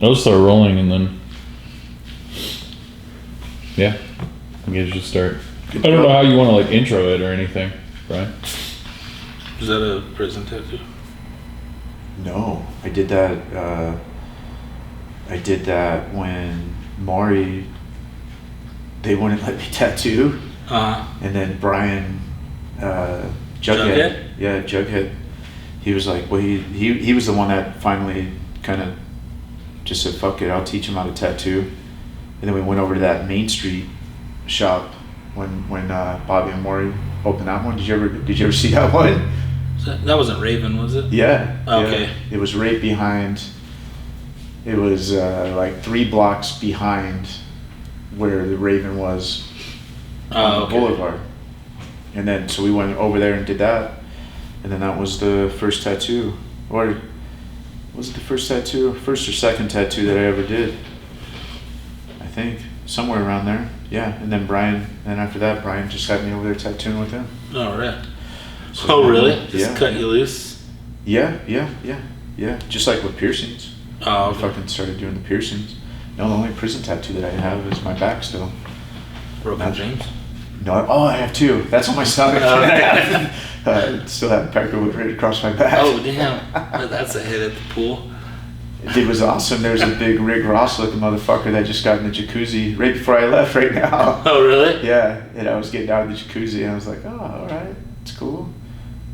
It'll start rolling and then, yeah, I guess you start. I don't know how you want to like intro it or anything, Brian. Is that a prison tattoo? No, I did that. I did that when Maury. They wouldn't let me tattoo, and then Brian, Jughead. Yeah, Jughead. He was like, well, he was the one that finally kind of just said, fuck it, I'll teach him how to tattoo. And then we went over to that Main Street shop when Bobby and Maury opened that one. Did you ever see that one? That wasn't Raven, was it? Yeah. Okay. Yeah. It was right behind. It was like 3 blocks behind where the Raven was on the boulevard. And then so we went over there and did that. And then that was the first tattoo. Or was it the first tattoo? First or second tattoo that I ever did. I think. Somewhere around there. Yeah. And then after that, Brian just had me over there tattooing with him. Oh, right. So really? Just cut you loose? Yeah. Just like with piercings. Oh, okay. I fucking started doing the piercings. No, the only prison tattoo that I have is my back still. Broken Dreams? No, I have 2. That's on my stomach. I still have Peckerwood right across my back. Oh, damn. That's a hit at the pool. It was awesome. There's a big Rick Ross looking motherfucker that just got in the jacuzzi right before I left right now. Oh, really? Yeah, and I was getting out of the jacuzzi and I was like, oh, all right, it's cool.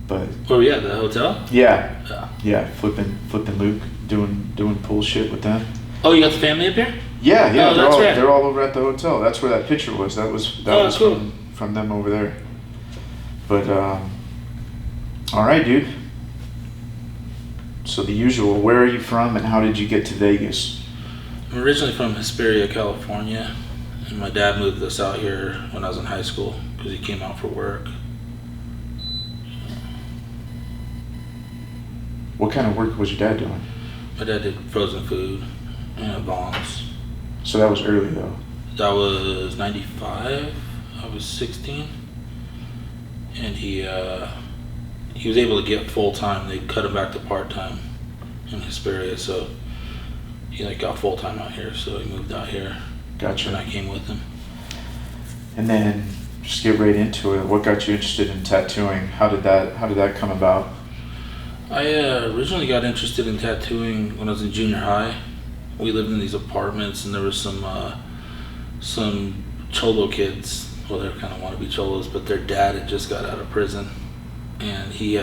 But where were you at, the hotel? Yeah, flipping Luke, doing pool shit with them. Oh, you got the family up here? Yeah, Oh, they're all over at the hotel. That's where that picture was. That was cool. from them over there. But all right, dude. So the usual. Where are you from, and how did you get to Vegas? I'm originally from Hesperia, California, and my dad moved us out here when I was in high school because he came out for work. What kind of work was your dad doing? My dad did frozen food and bonds. So that was early though. That was 95. I was 16, and he was able to get full time. They cut him back to part time in Hesperia, so he got full time out here. So he moved out here. Gotcha. And I came with him. And then just get right into it. What got you interested in tattooing? How did that come about? I originally got interested in tattooing when I was in junior high. We lived in these apartments, and there was some cholo kids. Well, they kind of wannabe cholos, but their dad had just got out of prison, and he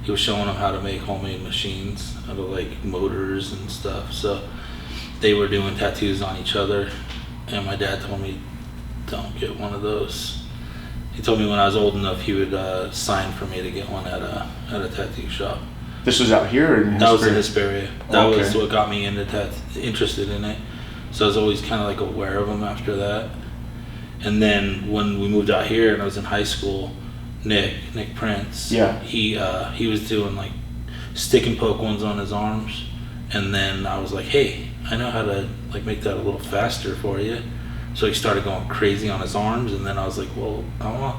was showing them how to make homemade machines out of motors and stuff. So they were doing tattoos on each other, and my dad told me, "Don't get one of those." He told me when I was old enough, he would sign for me to get one at a tattoo shop. This was out here, or in Hesperia? That was in Hesperia. That Okay. was what got me interested in it. So I was always kind of aware of them after that. And then when we moved out here and I was in high school, Nick Prince. Yeah. He was doing stick and poke ones on his arms, and then I was like, hey, I know how to make that a little faster for you. So he started going crazy on his arms, and then I was like, well, I don't know.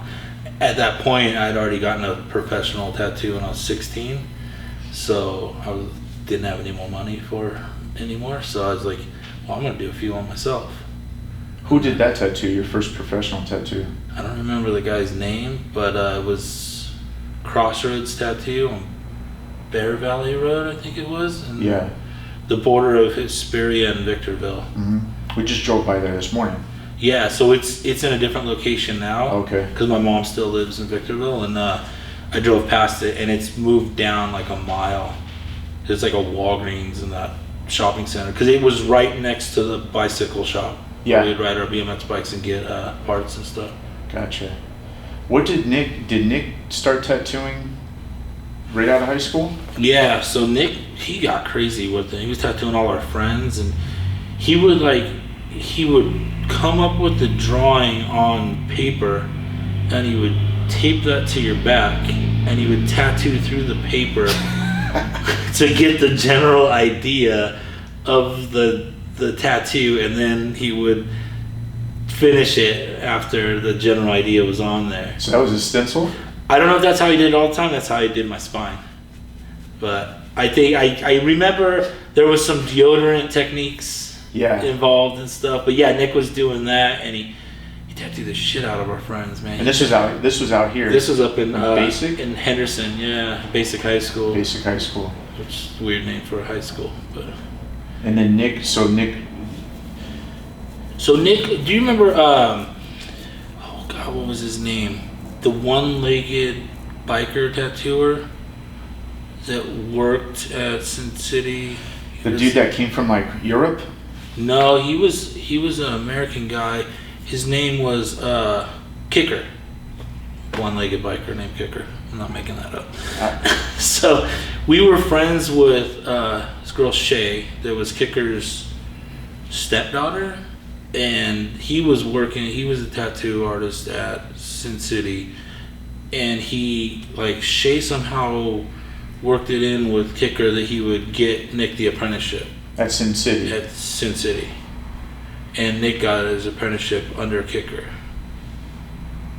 At that point, I'd already gotten a professional tattoo when I was 16, so didn't have any more money for anymore. So I was like, well, I'm gonna do a few on myself. Who did that tattoo? Your first professional tattoo? I don't remember the guy's name, but it was Crossroads Tattoo on Bear Valley Road, I think it was. And Yeah. the border of Hesperia and Victorville. Mm-hmm. We just drove by there this morning. Yeah, so it's in a different location now. Okay. Because my mom still lives in Victorville, and I drove past it, and it's moved down a mile. There's a Walgreens in that shopping center, because it was right next to the bicycle shop. Yeah. We'd ride our BMX bikes and get parts and stuff. Gotcha. What did Nick start tattooing right out of high school? Yeah, so Nick, he got crazy with it. He was tattooing all our friends, and he would come up with the drawing on paper, and he would tape that to your back, and he would tattoo through the paper to get the general idea of the tattoo, and then he would finish it after the general idea was on there. So that was a stencil? I don't know if that's how he did it all the time. That's how he did my spine. But I think I remember there was some deodorant techniques Yeah. involved and stuff. But yeah, Nick was doing that, and he tattooed the shit out of our friends, man. And this was out here. This was up in Basic? in Henderson, yeah, Basic High School. Basic High School. Which is a weird name for a high school, but. And then Nick. So Nick, do you remember? Oh God, what was his name? The one-legged biker tattooer that worked at Sin City. the dude that came from like Europe. No, he was an American guy. His name was Kicker. One-legged biker named Kicker. I'm not making that up. So we were friends with this girl Shay that was Kicker's stepdaughter, and he was a tattoo artist at Sin City, and Shay somehow worked it in with Kicker that he would get Nick the apprenticeship At Sin City. at Sin City, and Nick got his apprenticeship under Kicker.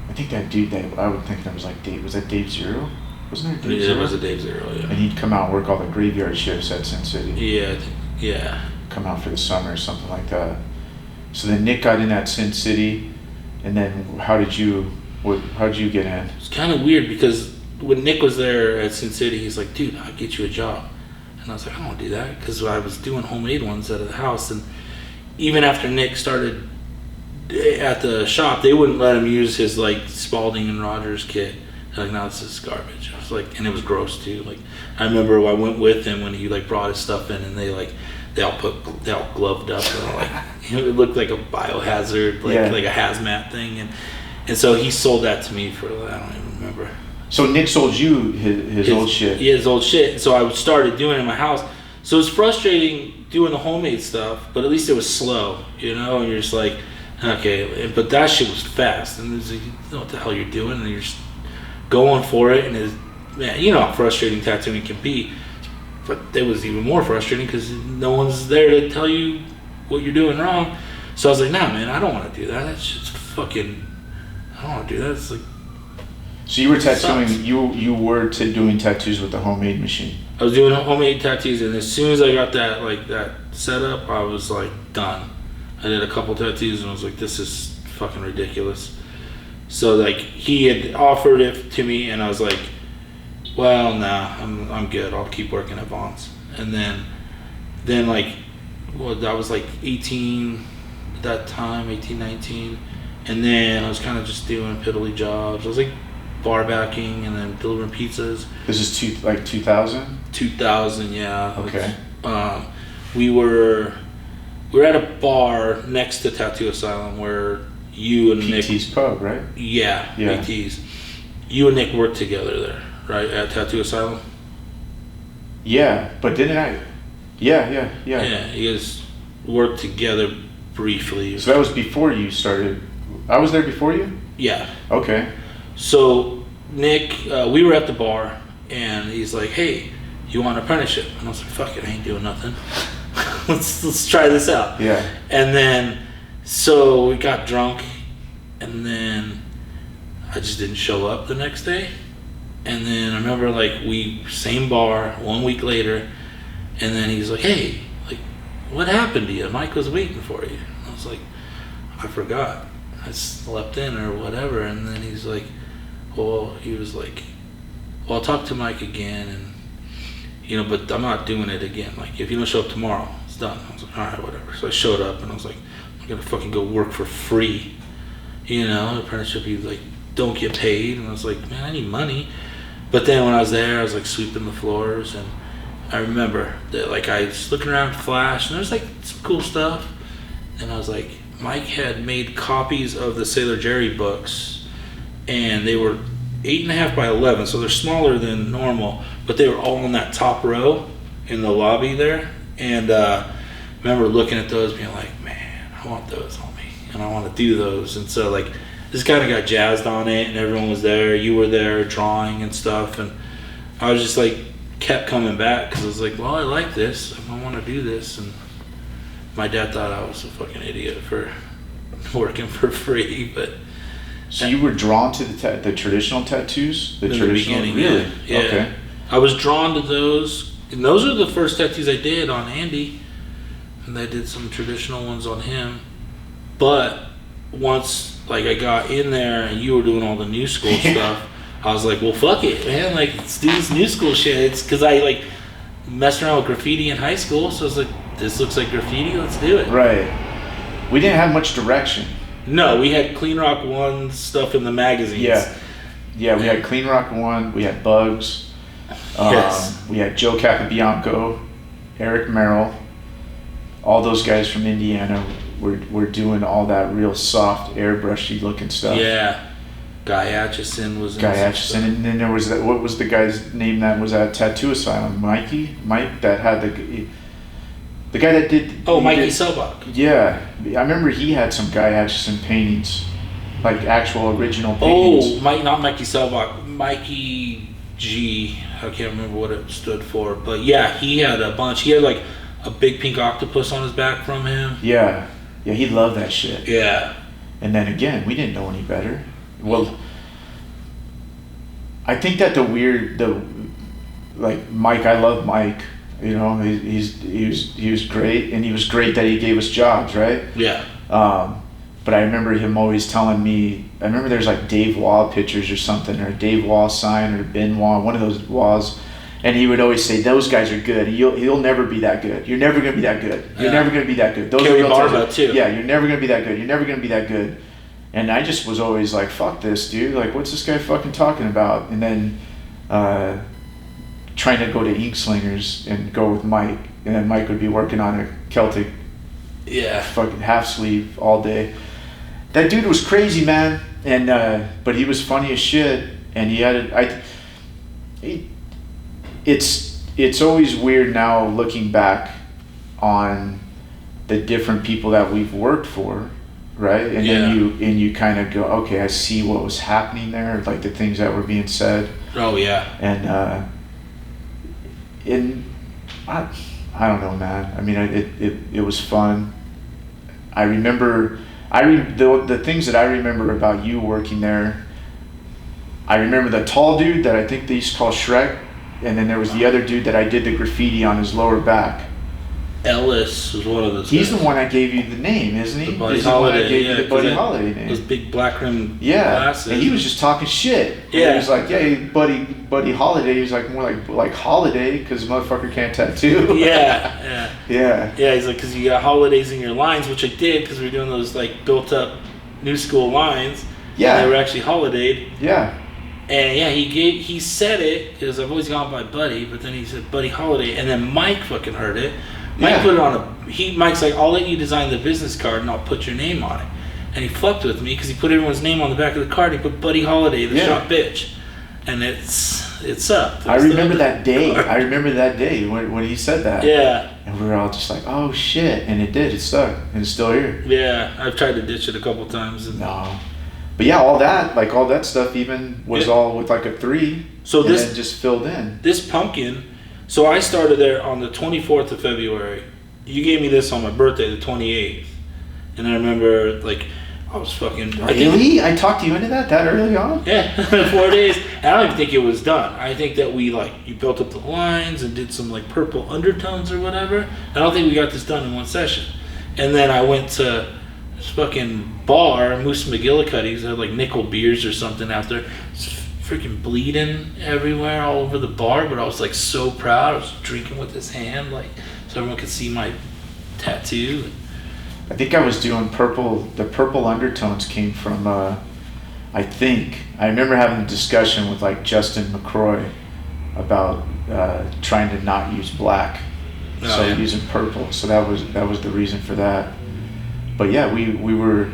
I think that dude that I would think that was like Dave. Was that Dave Zero? Wasn't there Dave Zero? It was a Dave Zero, yeah. And he'd come out and work all the graveyard shifts at Sin City. Yeah. Come out for the summer or something like that. So then Nick got in at Sin City, and then how did you get in? It's kind of weird because when Nick was there at Sin City, he's like, dude, I'll get you a job. And I was like, I don't want to do that, because I was doing homemade ones out of the house. And even after Nick started at the shop, they wouldn't let him use his like Spalding and Rogers kit. They're like, no, this is garbage. I was like, and it was gross too. Like, I remember I went with him when he like brought his stuff in, and they all gloved up, and like it looked like a biohazard, like a hazmat thing, and so he sold that to me for I don't even remember. So Nick sold you his old shit. Yeah, his old shit. So I started doing it in my house. So it was frustrating doing the homemade stuff, but at least it was slow, you know. And you're just like, okay, but that shit was fast, and it's like, you know what the hell you're doing, and you're just going for it, and it's, man, you know how frustrating tattooing can be. But it was even more frustrating because no one's there to tell you what you're doing wrong. So I was like, nah, man, I don't want to do that. That shit's fucking. I don't want to do that. It's like. So you were tattooing. You were doing tattoos with the homemade machine. I was doing homemade tattoos, and as soon as I got that set up, I was like done. I did a couple tattoos, and I was like, this is fucking ridiculous. So like he had offered it to me, and I was like, well, nah, I'm good. I'll keep working at Vaughn's. And then like, well, I was like 18 at that time, 18, 19. And then I was kind of just doing piddly jobs. I was like bar backing and then delivering pizzas. This is 2000? 2000, yeah. Okay. We were at a bar next to Tattoo Asylum where you and Nick. PT's Pub, right? Yeah. PT's. You and Nick worked together there, right, at Tattoo Asylum? Yeah, but didn't I? Yeah. Yeah, you guys worked together briefly. So that was before you started. I was there before you? Yeah. Okay. So Nick, we were at the bar, and he's like, hey, you want an apprenticeship? And I was like, fuck it, I ain't doing nothing. let's try this out. Yeah. And then, so we got drunk, and then I just didn't show up the next day. And then I remember same bar 1 week later, and then he's like, hey, like, what happened to you? Mike was waiting for you. And I was like, I forgot. I slept in or whatever. And then he's like, well, I'll talk to Mike again, and but I'm not doing it again. Like, if you don't show up tomorrow, it's done. I was like, all right, whatever. So I showed up, and I was like, I'm gonna fucking go work for free. Apprenticeship, you like don't get paid, and I was like, man, I need money. But then when I was there, I was like sweeping the floors, and I remember that like I was looking around Flash, and there's like some cool stuff, and I was like, Mike had made copies of the Sailor Jerry books, and they were 8.5 by 11, so they're smaller than normal, but they were all in that top row in the lobby there. And I remember looking at those, being like, man, I want those on me, and I want to do those. And so like just kind of got jazzed on it, and everyone was there. You were there drawing and stuff, and I was just like kept coming back because I was like, well, I like this, I want to do this. And my dad thought I was a fucking idiot for working for free, but. So you were drawn to the traditional tattoos? In the beginning, really? Yeah. Okay. I was drawn to those And those are the first tattoos I did on Andy, and I did some traditional ones on him. But once like I got in there and you were doing all the new school stuff, I was like, well, fuck it, man. Like, let's do this new school shit. It's because I like messed around with graffiti in high school, so I was like, this looks like graffiti. Let's do it. Right. We didn't have much direction. No, we had Clean Rock 1 stuff in the magazines. Yeah, we had Clean Rock 1, we had Bugs, Yes. we had Joe Capabianco, Eric Merrill, all those guys from Indiana were doing all that real soft, airbrushy looking stuff. Yeah. Guy Atchison was in Guy some Atchison, stuff. and then there was that, what was the guy's name that was at Tattoo Asylum? Mike that had the guy that did... Oh, he Mikey did- Selbach. Yeah, I remember he had some Guy Atchison paintings, like actual original Oh, paintings. not Mikey Selbach. Mikey G. I can't remember what it stood for. But yeah, he had a bunch. He had like a big pink octopus on his back from him. Yeah, he loved that shit. Yeah. And then again, we didn't know any better. Well, I think that like Mike, I love Mike. You know, he was great, and he was great that he gave us jobs, right? Yeah. But I remember him always telling me. I remember there's like Dave Wall pictures or something, or Dave Wall sign, or Ben Wall, one of those Walls. And he would always say, "Those guys are good. He'll never be that good. You're never gonna be that good. You're Yeah. never gonna be that good." Those Kerry are real Barba, tattoos. too. Yeah, you're never gonna be that good. You're never gonna be that good. And I just was always like, "Fuck this, dude. Like, what's this guy fucking talking about?" And then trying to go to Ink Slingers and go with Mike, and then Mike would be working on a Celtic Yeah. fucking half sleeve all day. That dude was crazy, man. And but he was funny as shit. And he had it's always weird now looking back on the different people that we've worked for, right? And then you kind of go, okay, I see what was happening there, like the things that were being said. Oh yeah. And I don't know, man. I mean, it was fun. I remember, the things that I remember about you working there. I remember the tall dude that I think they used to call Shrek, and then there was the other dude that I did the graffiti on his lower back. Ellis was one of those. He's guys. the one I gave you the name, isn't he? The Buddy He's the one I Holiday, gave yeah, you the 'cause Buddy that- Holiday name. Those big black rim Yeah, glasses. and he was just talking shit. Yeah. He was like, "Yeah, Buddy Holiday." He was like more like Holiday because motherfucker can't tattoo. Yeah. Yeah. Yeah, he's like, because you got holidays in your lines, which I did because we were doing those like built up new school lines. Yeah. And they were actually holidayed. Yeah. And yeah, he said it because I've always gone by Buddy, but then he said Buddy Holiday, and then Mike fucking heard it. Mike Yeah. put it on Mike's like, I'll let you design the business card and I'll put your name on it. And he fucked with me because he put everyone's name on the back of the card. He put Buddy Holiday, the Yeah. shop bitch, and it sucked. I remember that day. I remember that day when he said that. Yeah. And we were all just like, "Oh shit!" And it did. It stuck, and it's still here. Yeah, I've tried to ditch it a couple times. And No. But yeah, all that stuff even was Yeah. all with like a 3. So and this- then just filled in. This pumpkin, so I started there on the 24th of February. You gave me this on my birthday, the 28th. And I remember, like, I was fucking... Really? I talked you into that early on? Yeah, 4 days. And I don't even think it was done. I think that we, like, you built up the lines and did some, like, purple undertones or whatever. I don't think we got this done in one session. And then I went to this fucking bar, Moose McGillicuddy's, had, like, nickel beers or something out there. It's freaking bleeding everywhere all over the bar, but I was, like, so proud. I was drinking with his hand, like, so everyone could see my tattoo. I think I was doing purple. The purple undertones came from, I remember having a discussion with like Justin McCroy about trying to not use black, so yeah. using purple. So that was the reason for that. But yeah, we were,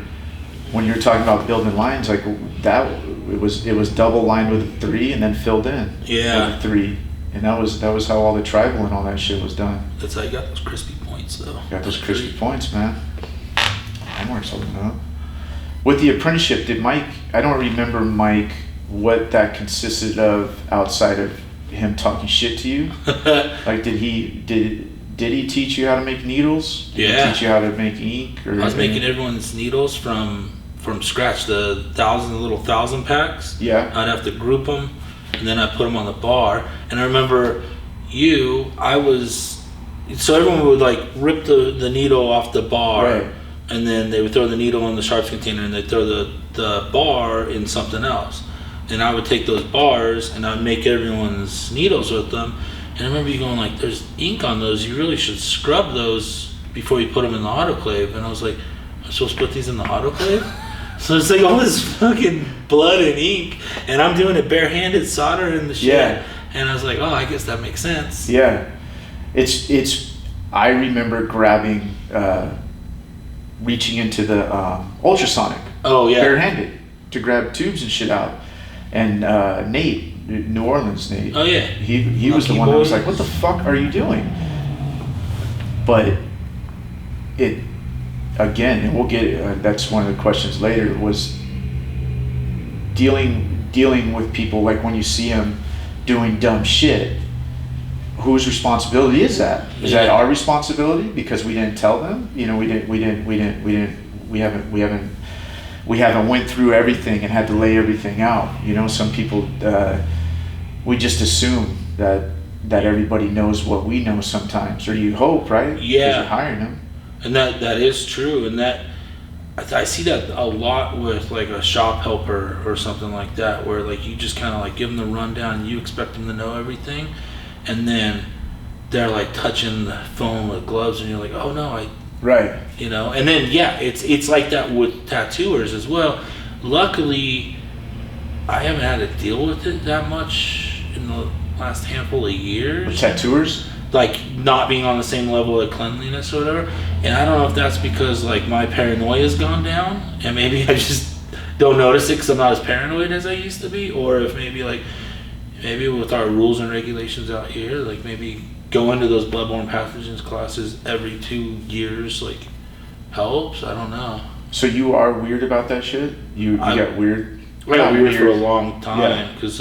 when you were talking about building lines like that, it was double lined with a 3 and then filled in Yeah. with a 3, and that was how all the tribal and all that shit was done. That's how you got those crispy points, though. Got those crispy points, man. Homework's holding up. With the apprenticeship, did Mike, I don't remember Mike, what that consisted of outside of him talking shit to you. Like, did he teach you how to make needles? Did Yeah. he teach you how to make ink? Or I was making everyone's needles from scratch, the little 1,000 packs. Yeah. I'd have to group them, and then I put them on the bar. And I remember you, so everyone would like rip the needle off the bar, Right. and then they would throw the needle in the sharps container, and they'd throw the bar in something else. And I would take those bars and I'd make everyone's needles with them. And I remember you going like, "There's ink on those. You really should scrub those before you put them in the autoclave." And I was like, "I'm supposed to put these in the autoclave?" So it's like all this fucking blood and ink, and I'm doing it barehanded, soldering the shit. Yeah. And I was like, "Oh, I guess that makes sense." Yeah, it's. I remember grabbing, reaching into the ultrasonic. Oh yeah. Barehanded to grab tubes and shit out, and Nate, New Orleans Nate. Oh yeah. He was the Lucky one that was boy. like, "What the fuck are you doing?" But it again, and we'll get. That's one of the questions later. Was dealing with people like when you see them doing dumb shit. Whose responsibility is that? Is that our responsibility because we didn't tell them? You know, we haven't went through everything and had to lay everything out. You know, some people we just assume that everybody knows what we know sometimes, or you hope, right? Because Yeah. you're hiring them. And that is true, and that I see that a lot with like a shop helper or something like that, where like you just kind of like give them the rundown and you expect them to know everything, and then they're like touching the phone with gloves, and you're like, "Oh no, Right. you know." And then yeah, it's like that with tattooers as well. Luckily, I haven't had to deal with it that much in the last handful of years. Tattooers. Like not being on the same level of cleanliness or whatever. And I don't know if that's because like my paranoia has gone down and maybe I just don't notice it because I'm not as paranoid as I used to be, or if maybe with our rules and regulations out here, like maybe going to those bloodborne pathogens classes every 2 years like helps. I don't know. So you are weird about that shit? You got weird? I got Not weird for a long time Yeah. because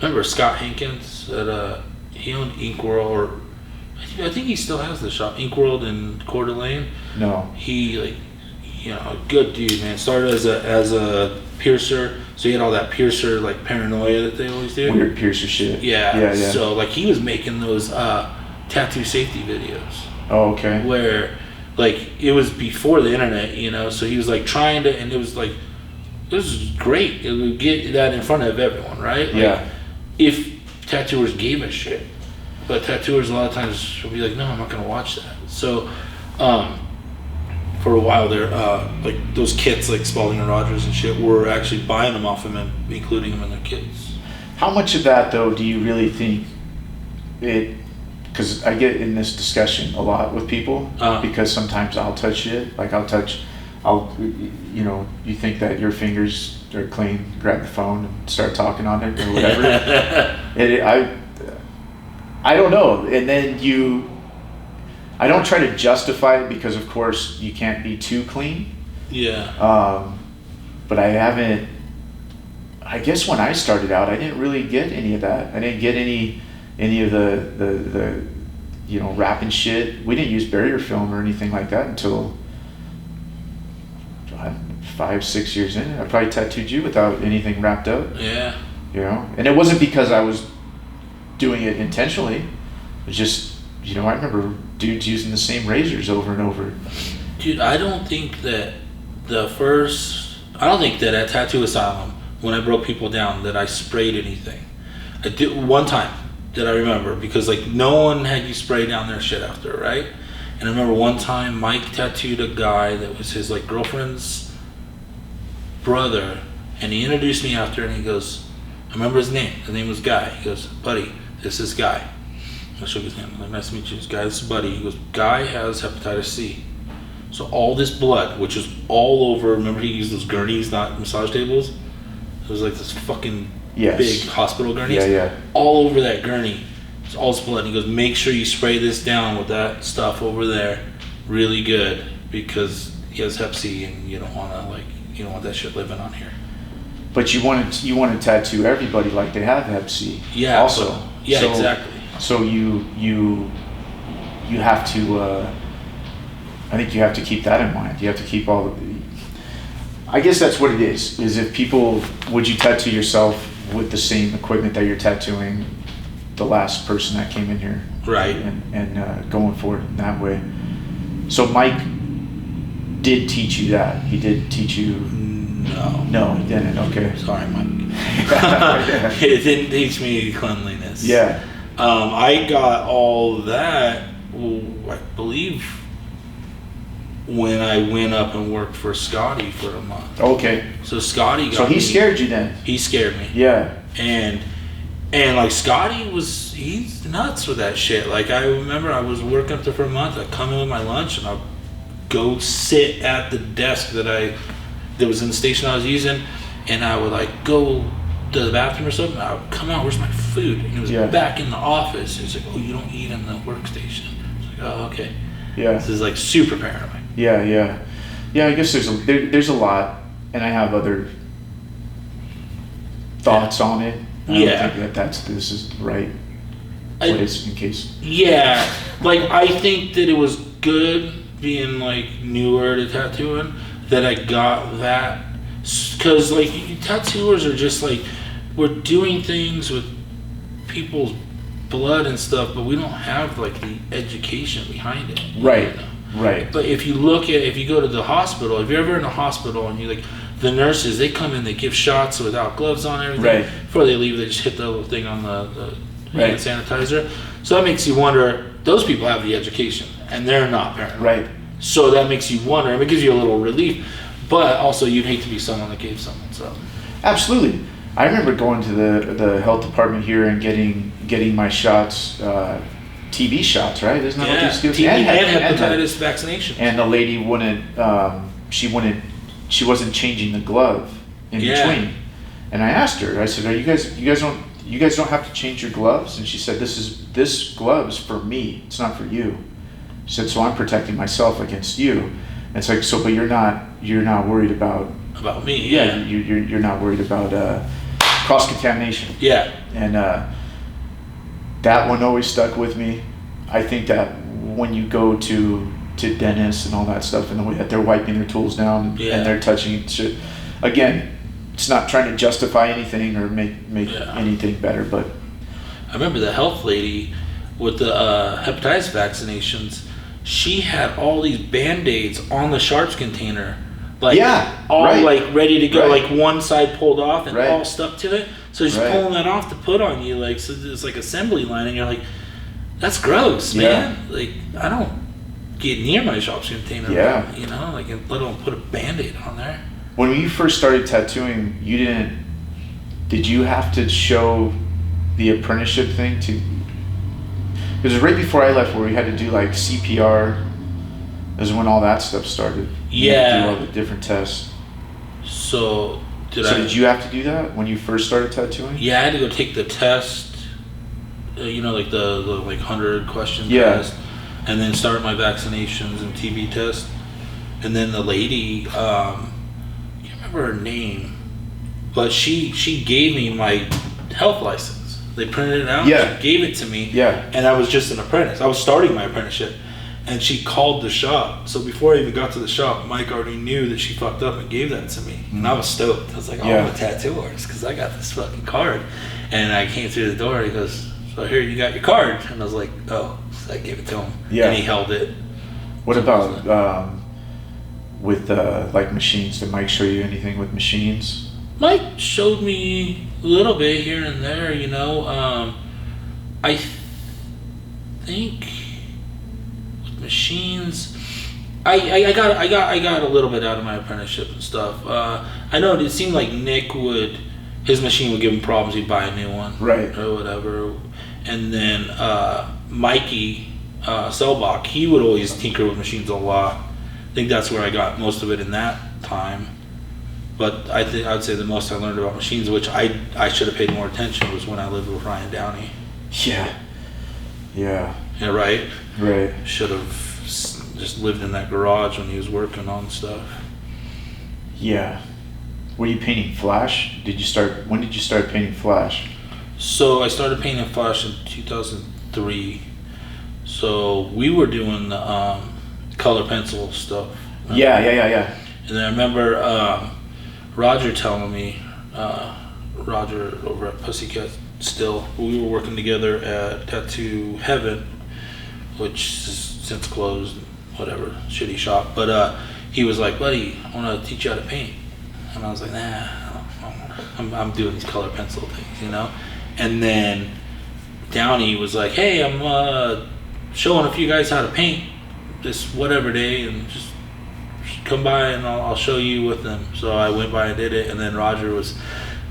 remember Scott Hankins at he owned Ink World, or I think he still has the shop, Ink World in Coeur d'Alene. No. He like, you know, a good dude, man. Started as a piercer, so he had all that piercer like paranoia that they always do. Weird piercer shit. Yeah. Yeah. So like he was making those tattoo safety videos Oh, okay. where like it was before the internet, you know. So he was like trying to, and it was like this is great. It would get that in front of everyone, right? Like, Yeah. if tattooers gave a shit, but tattooers a lot of times will be like, "No, I'm not gonna watch that." So, for a while there, like those kits, like Spalding and Rogers and shit, were actually buying them off him and including them in their kits. How much of that though do you really think it? Because I get in this discussion a lot with people because sometimes I'll touch shit, like you know, you think that your fingers are clean, grab the phone and start talking on it or whatever. I don't know, and then I don't try to justify it because of course you can't be too clean. Yeah. But I guess when I started out, I didn't really get any of that. I didn't get any of the you know, wrapping shit. We didn't use barrier film or anything like that until 5-6 years in. I probably tattooed you without anything wrapped up. Yeah. You know, and it wasn't because I was doing it intentionally. It was just, you know, I remember dudes using the same razors over and over. Dude, I don't think that at Tattoo Asylum, when I broke people down, that I sprayed anything. I did one time that I remember, because like no one had you spray down their shit after, right? And I remember one time Mike tattooed a guy that was his like girlfriend's brother, and he introduced me after, and he goes, I remember his name. His name was Guy. He goes, "Buddy, this is Guy." I shook his hand. I'm like, "Nice to meet you, Guy. This is Buddy." He goes, "Guy has hepatitis C. So all this blood, which was all over, remember he used those gurneys, not massage tables? It was like this fucking big hospital gurneys. Yeah. All over that gurney. It's all this blood. And he goes, "Make sure you spray this down with that stuff over there really good, because he has hep C and you don't want that shit living on here." But you want to tattoo everybody like they have hep C. Yeah. Also. Yeah, so, exactly. So you have to. I think you have to keep that in mind. You have to keep I guess that's what it is if people, would you tattoo yourself with the same equipment that you're tattooing the last person that came in here. Right. And going for it in that way. So Mike did teach you that. He did teach you. No, he didn't. Okay. Sorry, Mike. It didn't teach me cleanliness. Yeah. I got all that, I believe, when I went up and worked for Scotty for a month. Okay. So Scotty got So he scared you then? He scared me. Yeah. And like Scotty he's nuts with that shit. Like I remember I was working up there for a month. I'd come in with my lunch and I'd go sit at the desk that was in the station I was using, and I would like go to the bathroom or something. I would come out, where's my food? And it was back in the office. It's like, oh, you don't eat in the workstation. It's like, oh, okay. Yeah. This is like super paranoid. Yeah. I guess there's a lot, and I have other thoughts on it. I don't think this is right. Place in case. Yeah, like I think that it was good being like newer to tattooing that I got that, because like tattooers are just like, we're doing things with people's blood and stuff, but we don't have like the education behind it. Right. You know? Right. But if you go to the hospital, if you're ever in a hospital and you like, the nurses, they come in, they give shots without gloves on and everything. Right. Before they leave, they just hit the little thing on the hand sanitizer. So that makes you wonder, those people have the education and they're not paranoid. Right. So that makes you wonder, and it gives you a little relief, but also you'd hate to be someone that gave someone something. Absolutely. I remember going to the health department here and getting my shots, TB shots, right? Isn't that what these do? TB and hepatitis vaccination. And the lady wouldn't, she wasn't changing the glove in between. And I asked her, I said, you guys don't have to change your gloves? And she said, this glove's for me, it's not for you. She said, so I'm protecting myself against you. And it's like, so, but you're not worried about me. Yeah, you're not worried about cross contamination. Yeah. And that one always stuck with me. I think that when you go to dentists and all that stuff, and the way that they're wiping their tools down and they're touching shit, again, it's not trying to justify anything or make anything better, but I remember the health lady with the hepatitis vaccinations. She had all these Band-Aids on the sharps container, like like ready to go, like one side pulled off and all stuck to it. So she's pulling that off to put on you, like, so it's like assembly line, and you're like, that's gross, man. Like, I don't get near my sharps container, you know, like, let alone put a Band-Aid on there. When you first started tattooing, did you have to show the apprenticeship thing to? It was right before I left where we had to do like CPR. Is when all that stuff started. You had to do all the different tests. So did you have to do that when you first started tattooing? Yeah, I had to go take the test. Like the like 100 question test, and then start my vaccinations and TB test. And then the lady, I can't remember her name, but she gave me my health license. They printed it out, she gave it to me, and I was just an apprentice. I was starting my apprenticeship, and she called the shop. So before I even got to the shop, Mike already knew that she fucked up and gave that to me. And I was stoked. I was like, I'm a tattoo artist because I got this fucking card. And I came through the door, and he goes, so here, you got your card. And I was like, oh. So I gave it to him, and he held it. What about with like machines? Did Mike show you anything with machines? Mike showed me a little bit here and there, you know. I think with machines, I got a little bit out of my apprenticeship and stuff. I know it seemed like Nick his machine would give him problems. He'd buy a new one, or whatever. And then Mikey Selbach, he would always tinker with machines a lot. I think that's where I got most of it in that time. But I would say the most I learned about machines, which I should have paid more attention, was when I lived with Ryan Downey. Yeah, right? Right. Should have just lived in that garage when he was working on stuff. Yeah. Were you painting Flash? When did you start painting Flash? So I started painting Flash in 2003. So we were doing the color pencil stuff. Yeah. And then I remember Roger telling me, Roger over at Pussycat still. We were working together at Tattoo Heaven, which is since closed, whatever, shitty shop. But he was like, buddy, I want to teach you how to paint. And I was like, nah, I'm doing these color pencil things, you know? And then Downey was like, hey, I'm showing a few guys how to paint this whatever day, and just come by and I'll show you with them. So I went by and did it, and then Roger was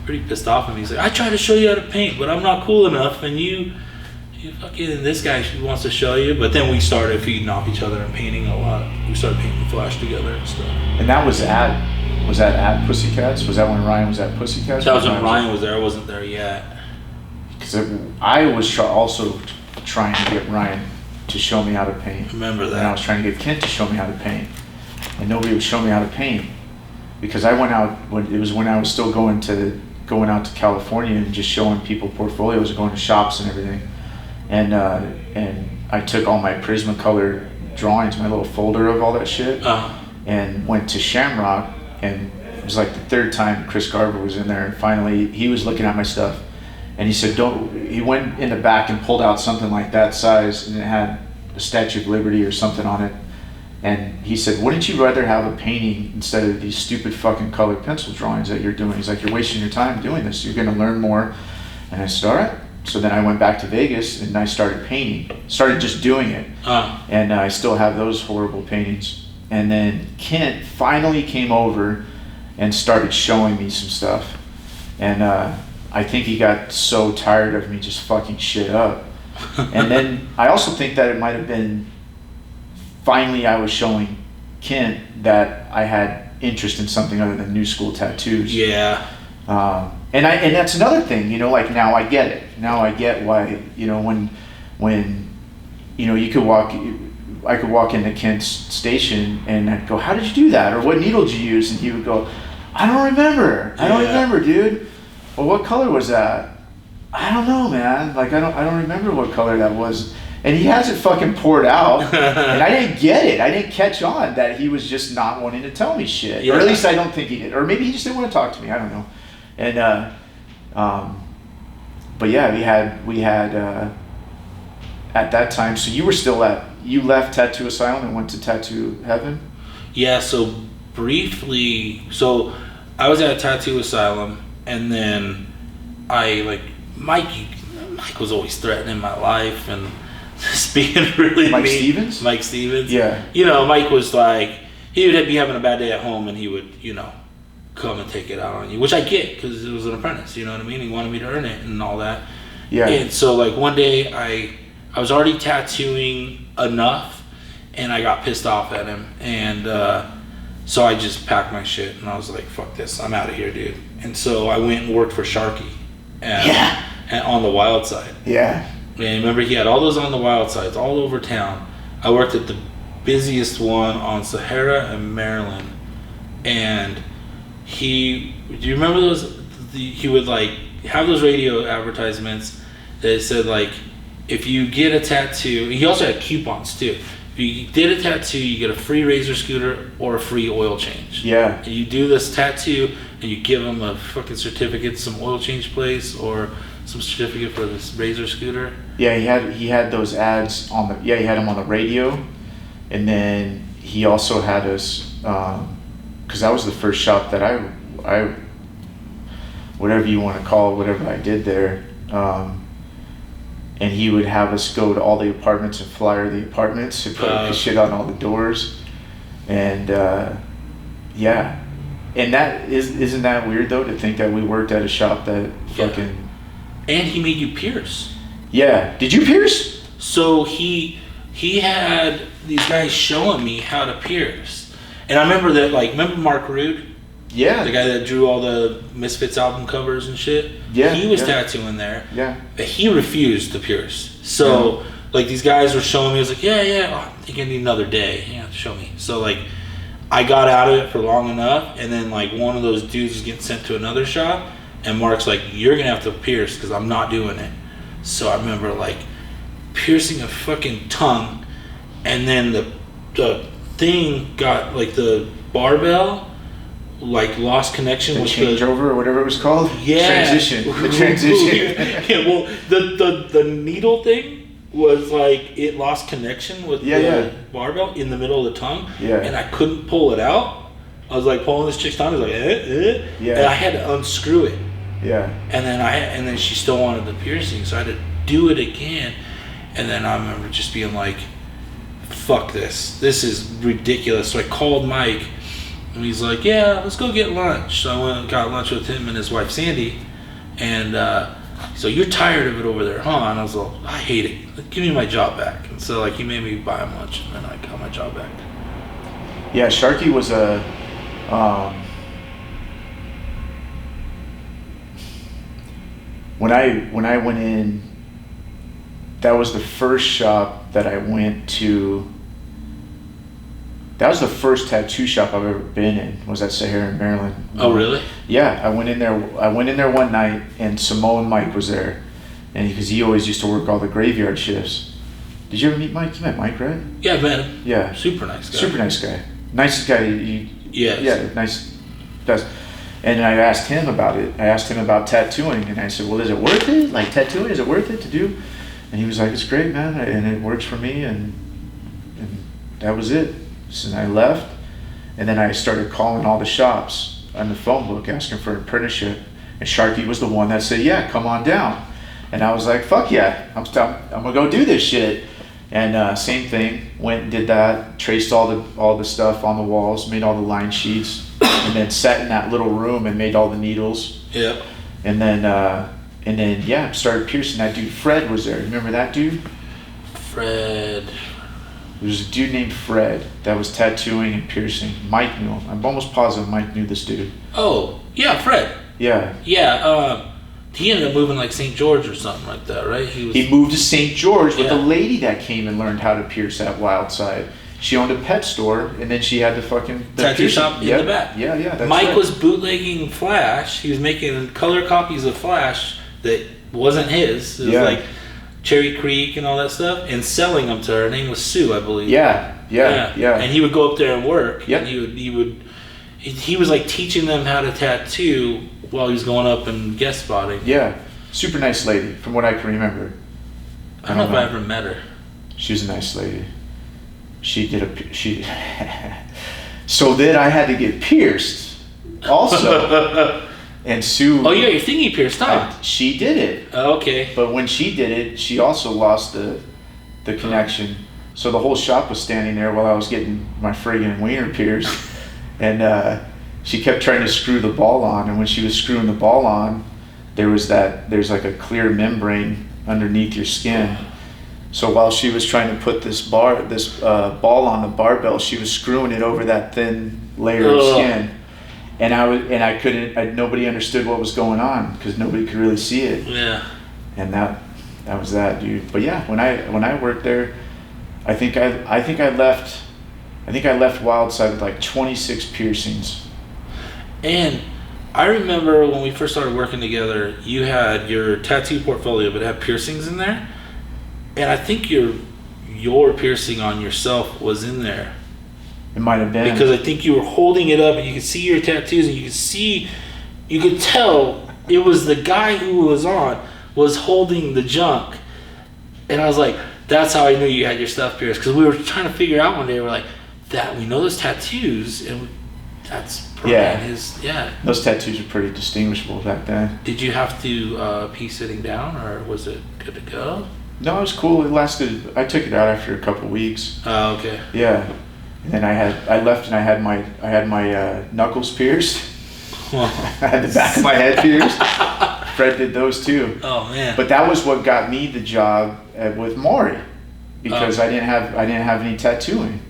pretty pissed off at me. He's like, I tried to show you how to paint, but I'm not cool enough, and you fucking, this guy wants to show you. But then we started feeding off each other and painting a lot. We started painting Flash together and stuff. And that was that at Pussycats? Was that when Ryan was at Pussycats? That was when Ryan was there. I wasn't there yet. Because I was also trying to get Ryan to show me how to paint. Remember that. And I was trying to get Kent to show me how to paint. And nobody would show me how to paint. Because I went out, when I was still going out to California and just showing people portfolios and going to shops and everything. And I took all my Prismacolor drawings, my little folder of all that shit, and went to Shamrock, and it was like the third time Chris Garber was in there, and finally he was looking at my stuff, and he said, he went in the back and pulled out something like that size, and it had a Statue of Liberty or something on it, and he said, wouldn't you rather have a painting instead of these stupid fucking colored pencil drawings that you're doing? He's like, you're wasting your time doing this, you're gonna learn more. And I said, all right. So then I went back to Vegas and I started painting, started just doing it. And I still have those horrible paintings. And then Kent finally came over and started showing me some stuff. And I think he got so tired of me just fucking shit up. And then I also think that it might have been, finally I was showing Kent that I had interest in something other than new school tattoos. Yeah. And that's another thing, you know, like now I get it. Now I get why, you know, when you know, I could walk into Kent's station and I'd go, how did you do that? Or what needle did you use? And he would go, I don't remember, dude. Well, what color was that? I don't know, man. Like, I don't remember what color that was. And he has it fucking poured out. And I didn't get it. I didn't catch on that he was just not wanting to tell me shit. Yeah. Or at least I don't think he did. Or maybe he just didn't want to talk to me. I don't know. And but yeah, we had at that time. So you left Tattoo Asylum and went to Tattoo Heaven? Yeah. So briefly, so I was at Tattoo Asylum, and then Mike was always threatening my life and just being really Mike mean. Stevens? Mike Stevens. Yeah. You know, Mike was like, he would be having a bad day at home, and he would, you know, come and take it out on you, which I get, because it was an apprentice, you know what I mean? He wanted me to earn it and all that. Yeah. And so, like, one day I was already tattooing enough, and I got pissed off at him, and so I just packed my shit, and I was like, fuck this, I'm out of here, dude. And so I went and worked for Sharky. And on the Wild Side. Yeah. And remember, he had all those on the Wild Sides all over town. I worked at the busiest one on Sahara and Maryland, and do you remember those? He would like have those radio advertisements that said like, if you get a tattoo, he also had coupons too. If you did a tattoo, you get a free razor scooter or a free oil change. Yeah. And you do this tattoo, and you give him a fucking certificate, some oil change place, or some certificate for this razor scooter. Yeah, he had those ads he had them on the radio, and then he also had us, because that was the first shop that I whatever you want to call it, whatever I did there, and he would have us go to all the apartments and flyer the apartments and put shit on all the doors, and yeah, and that isn't that weird though, to think that we worked at a shop that fucking. And he made you pierce. Yeah. Did you pierce? So he had these guys showing me how to pierce. And I remember that, like, remember Mark Rude? Yeah. The guy that drew all the Misfits album covers and shit? Yeah. He was tattooing there. Yeah. But he refused to pierce. So, like, these guys were showing me. I was like, yeah, oh, I think I need another day. You have to show me. So, like, I got out of it for long enough. And then, like, one of those dudes was getting sent to another shop. And Mark's like, you're going to have to pierce because I'm not doing it. So I remember, like, piercing a fucking tongue. And then the thing got, like, the barbell like lost connection The with changeover or whatever it was called. Yeah. Transition. The transition. Yeah. Well, the needle thing was like it lost connection with the barbell in the middle of the tongue. Yeah. And I couldn't pull it out. I was like pulling this chick's tongue. I was like, Yeah. And I had to unscrew it. Yeah. And then she still wanted the piercing, so I had to do it again. And then I remember just being like, fuck this. This is ridiculous. So I called Mike, and he's like, yeah, let's go get lunch. So I went and got lunch with him and his wife, Sandy. And so you're tired of it over there, huh? And I was like, I hate it. Give me my job back. And so like he made me buy him lunch, and then I got my job back. Yeah, Sharky was a... When I went in, that was the first shop that I went to. That was the first tattoo shop I've ever been in. Was at Sahara in Maryland. Oh, really? Yeah, I went in there one night, and Samoan Mike was there, and because he always used to work all the graveyard shifts. Did you ever meet Mike? You met Mike, right? Yeah, I met him. Yeah. Super nice guy. Super nice guy. Nicest guy. Yes. Yeah, nice. Does. And I asked him about it. I asked him about tattooing, and I said, well, is it worth it? Like tattooing, is it worth it to do? And he was like, it's great, man, and it works for me, and that was it. So I left, and then I started calling all the shops on the phone book, asking for an apprenticeship, and Sharky was the one that said, yeah, come on down. And I was like, fuck yeah, I'm gonna go do this shit. And same thing, went and did that, traced all the stuff on the walls, made all the line sheets, and then sat in that little room and made all the needles. Yeah. And then yeah, started piercing. That dude Fred was there. Remember that dude? Fred. There was a dude named Fred that was tattooing and piercing. Mike knew him. I'm almost positive Mike knew this dude. Oh, yeah, Fred. Yeah. Yeah, he ended up moving like St. George or something like that, right? He moved to St. George with a lady that came and learned how to pierce at Wildside. She owned a pet store, and then she had the tattoo shop in the back. Yeah, that's Mike right. was bootlegging Flash. He was making color copies of Flash that wasn't his. It was like Cherry Creek and all that stuff, and selling them to her. Her name was Sue, I believe. Yeah. And he would go up there and work. Yep. And he was like teaching them how to tattoo while he was going up and guest spotting. Yeah, super nice lady, from what I can remember. I don't know if I ever met her. She was a nice lady. So then I had to get pierced also. And Sue... Oh, yeah, your thingy pierced, huh? She did it. Oh, okay. But when she did it, she also lost the connection. So the whole shop was standing there while I was getting my friggin' wiener pierced. And she kept trying to screw the ball on. And when she was screwing the ball on, there's like a clear membrane underneath your skin. So while she was trying to put this ball on the barbell, she was screwing it over that thin layer of skin. And nobody understood what was going on because nobody could really see it. Yeah. And that was that, dude. But yeah, when I worked there, I think I left Wildside with like 26 piercings. And I remember when we first started working together, you had your tattoo portfolio, but it had piercings in there. And I think your piercing on yourself was in there. It might have been. Because I think you were holding it up and you could see your tattoos and you could tell it was the guy who was holding the junk. And I was like, that's how I knew you had your stuff pierced. Because we were trying to figure out one day, we're like, we know those tattoos and that's probably Those tattoos were pretty distinguishable back then. Did you have to pee sitting down or was it good to go? No, it was cool. It lasted. I took it out after a couple of weeks. Oh, okay. Yeah, and then I left and I had my knuckles pierced. I had the back of my head pierced. Fred did those too. Oh man! But that was what got me the job with Maury, because I didn't have any tattooing.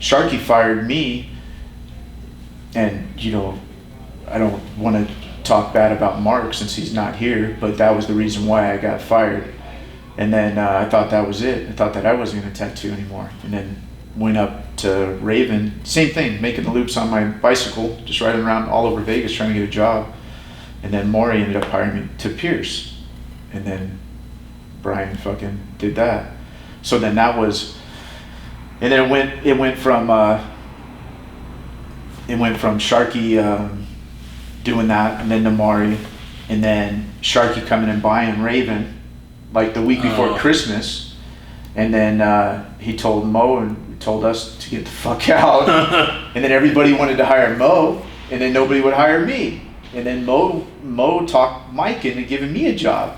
Sharky fired me, and I don't want to talk bad about Mark since he's not here, but that was the reason why I got fired. And then I thought that was it. I thought that I wasn't going to tattoo anymore. And then went up to Raven, same thing, making the loops on my bicycle, just riding around all over Vegas trying to get a job. And then Maury ended up hiring me to pierce. And then Brian fucking did that. So then that was, and then it went from it went from Sharky doing that, and then Namari, and then Sharky coming and buying Raven like the week before Christmas, and then he told Mo and told us to get the fuck out, and then everybody wanted to hire Mo, and then nobody would hire me, and then Mo talked Mike into giving me a job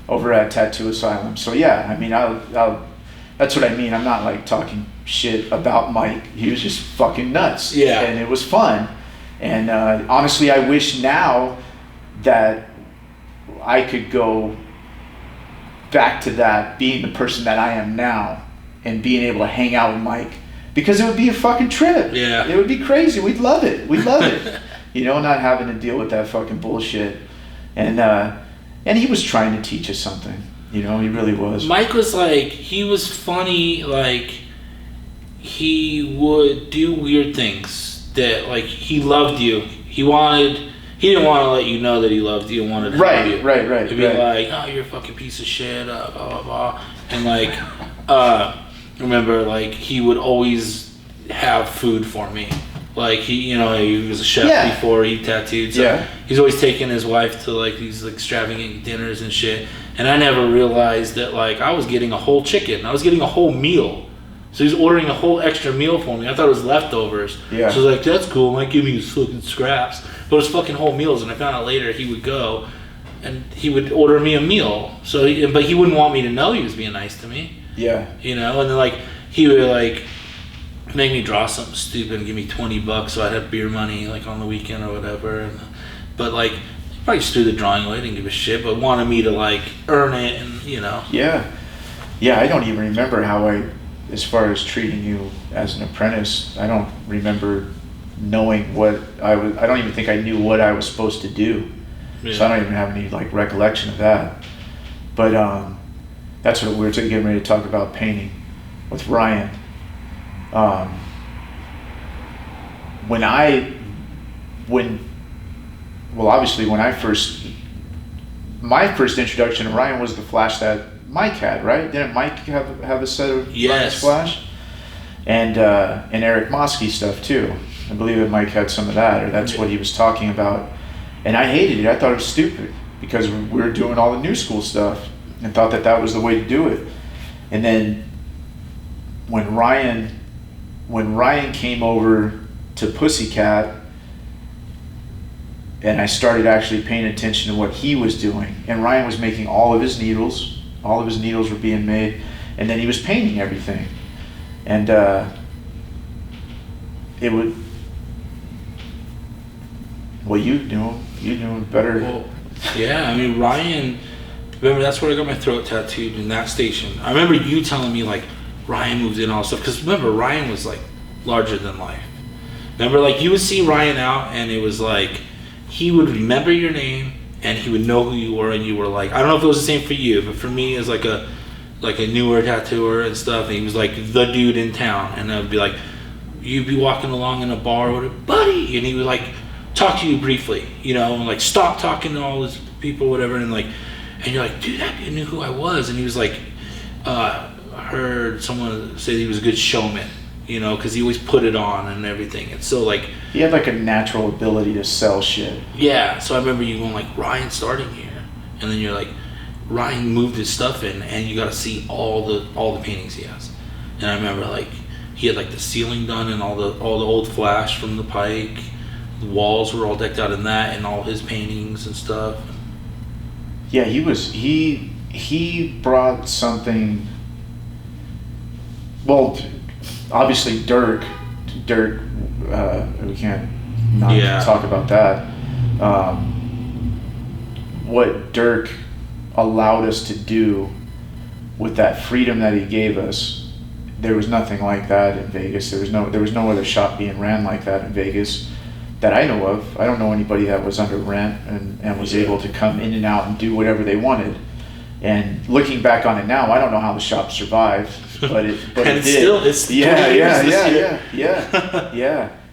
over at Tattoo Asylum. So yeah, I mean, I'll that's what I mean. I'm not like talking shit about Mike. He was just fucking nuts. Yeah. And it was fun. And honestly, I wish now that I could go back to that, being the person that I am now, and being able to hang out with Mike, because it would be a fucking trip. Yeah. It would be crazy. We'd love it. We'd love it. You know, not having to deal with that fucking bullshit. And he was trying to teach us something. You know, he really was. Mike was like, he was funny, like, he would do weird things that, like, he loved you. He didn't want to let you know that he loved you and wanted to help you. Right. He'd be like, oh, you're a fucking piece of shit, blah, blah, blah. And, like, remember, like, he would always have food for me. Like, he was a chef before he tattooed. So he's always taking his wife to, like, these extravagant dinners and shit. And I never realized that, like, I was getting a whole chicken. I was getting a whole meal. So he's ordering a whole extra meal for me. I thought it was leftovers. Yeah. So I was like, that's cool. Might give me fucking scraps. But it was fucking whole meals. And I found out later he would go and he would order me a meal. But he wouldn't want me to know he was being nice to me. Yeah. You know? And then, like, he would, like, make me draw something stupid and give me $20 so I'd have beer money, like, on the weekend or whatever. But, like, probably just threw the drawing away, didn't give a shit, but wanted me to, like, earn it and, you know. Yeah, I don't even remember how as far as treating you as an apprentice, I don't remember knowing what I don't even think I knew what I was supposed to do. Yeah. So I don't even have any, like, recollection of that. But that's what we were getting ready to talk about, painting with Ryan. My first introduction to Ryan was the flash that Mike had, right? Didn't Mike have a set of Ryan's flash? And Eric Mosky stuff too. I believe that Mike had some of that, or that's what he was talking about. And I hated it. I thought it was stupid because we were doing all the new school stuff and thought that was the way to do it. And then when Ryan came over to Pussycat, and I started actually paying attention to what he was doing, and Ryan was making all of his needles were being made, and then he was painting everything, and it would, well, you doing better. Well, yeah, I mean, Ryan, remember, that's where I got my throat tattooed, in that station. I remember you telling me, like, Ryan moved in and all this stuff, because remember, Ryan was, like, larger than life. Remember, like, you would see Ryan out, and it was like, he would remember your name, and he would know who you were, and you were like, I don't know if it was the same for you, but for me, as like a newer tattooer and stuff, and he was like the dude in town, and I would be like, you'd be walking along in a bar with buddy, and he would, like, talk to you briefly, you know, and, like, stop talking to all these people, whatever, and, like, and you're like, dude, that dude knew who I was, and he was like, heard someone say he was a good showman, you know, because he always put it on and everything. And so, like, he had, like, a natural ability to sell shit. Yeah. So I remember you going, like, Ryan's starting here, and then you're like, Ryan moved his stuff in, and you got to see all the paintings he has. And I remember, like, he had, like, the ceiling done and all the old flash from the Pike. The walls were all decked out in that, and all his paintings and stuff. Yeah, he brought something. Well, obviously Dirk, we can't not talk about that. What Dirk allowed us to do with that freedom that he gave us, there was nothing like that in Vegas. There was no other shop being ran like that in Vegas that I know of. I don't know anybody that was under rent and was able to come in and out and do whatever they wanted. And looking back on it now, I don't know how the shop survived, but it did. It's yeah.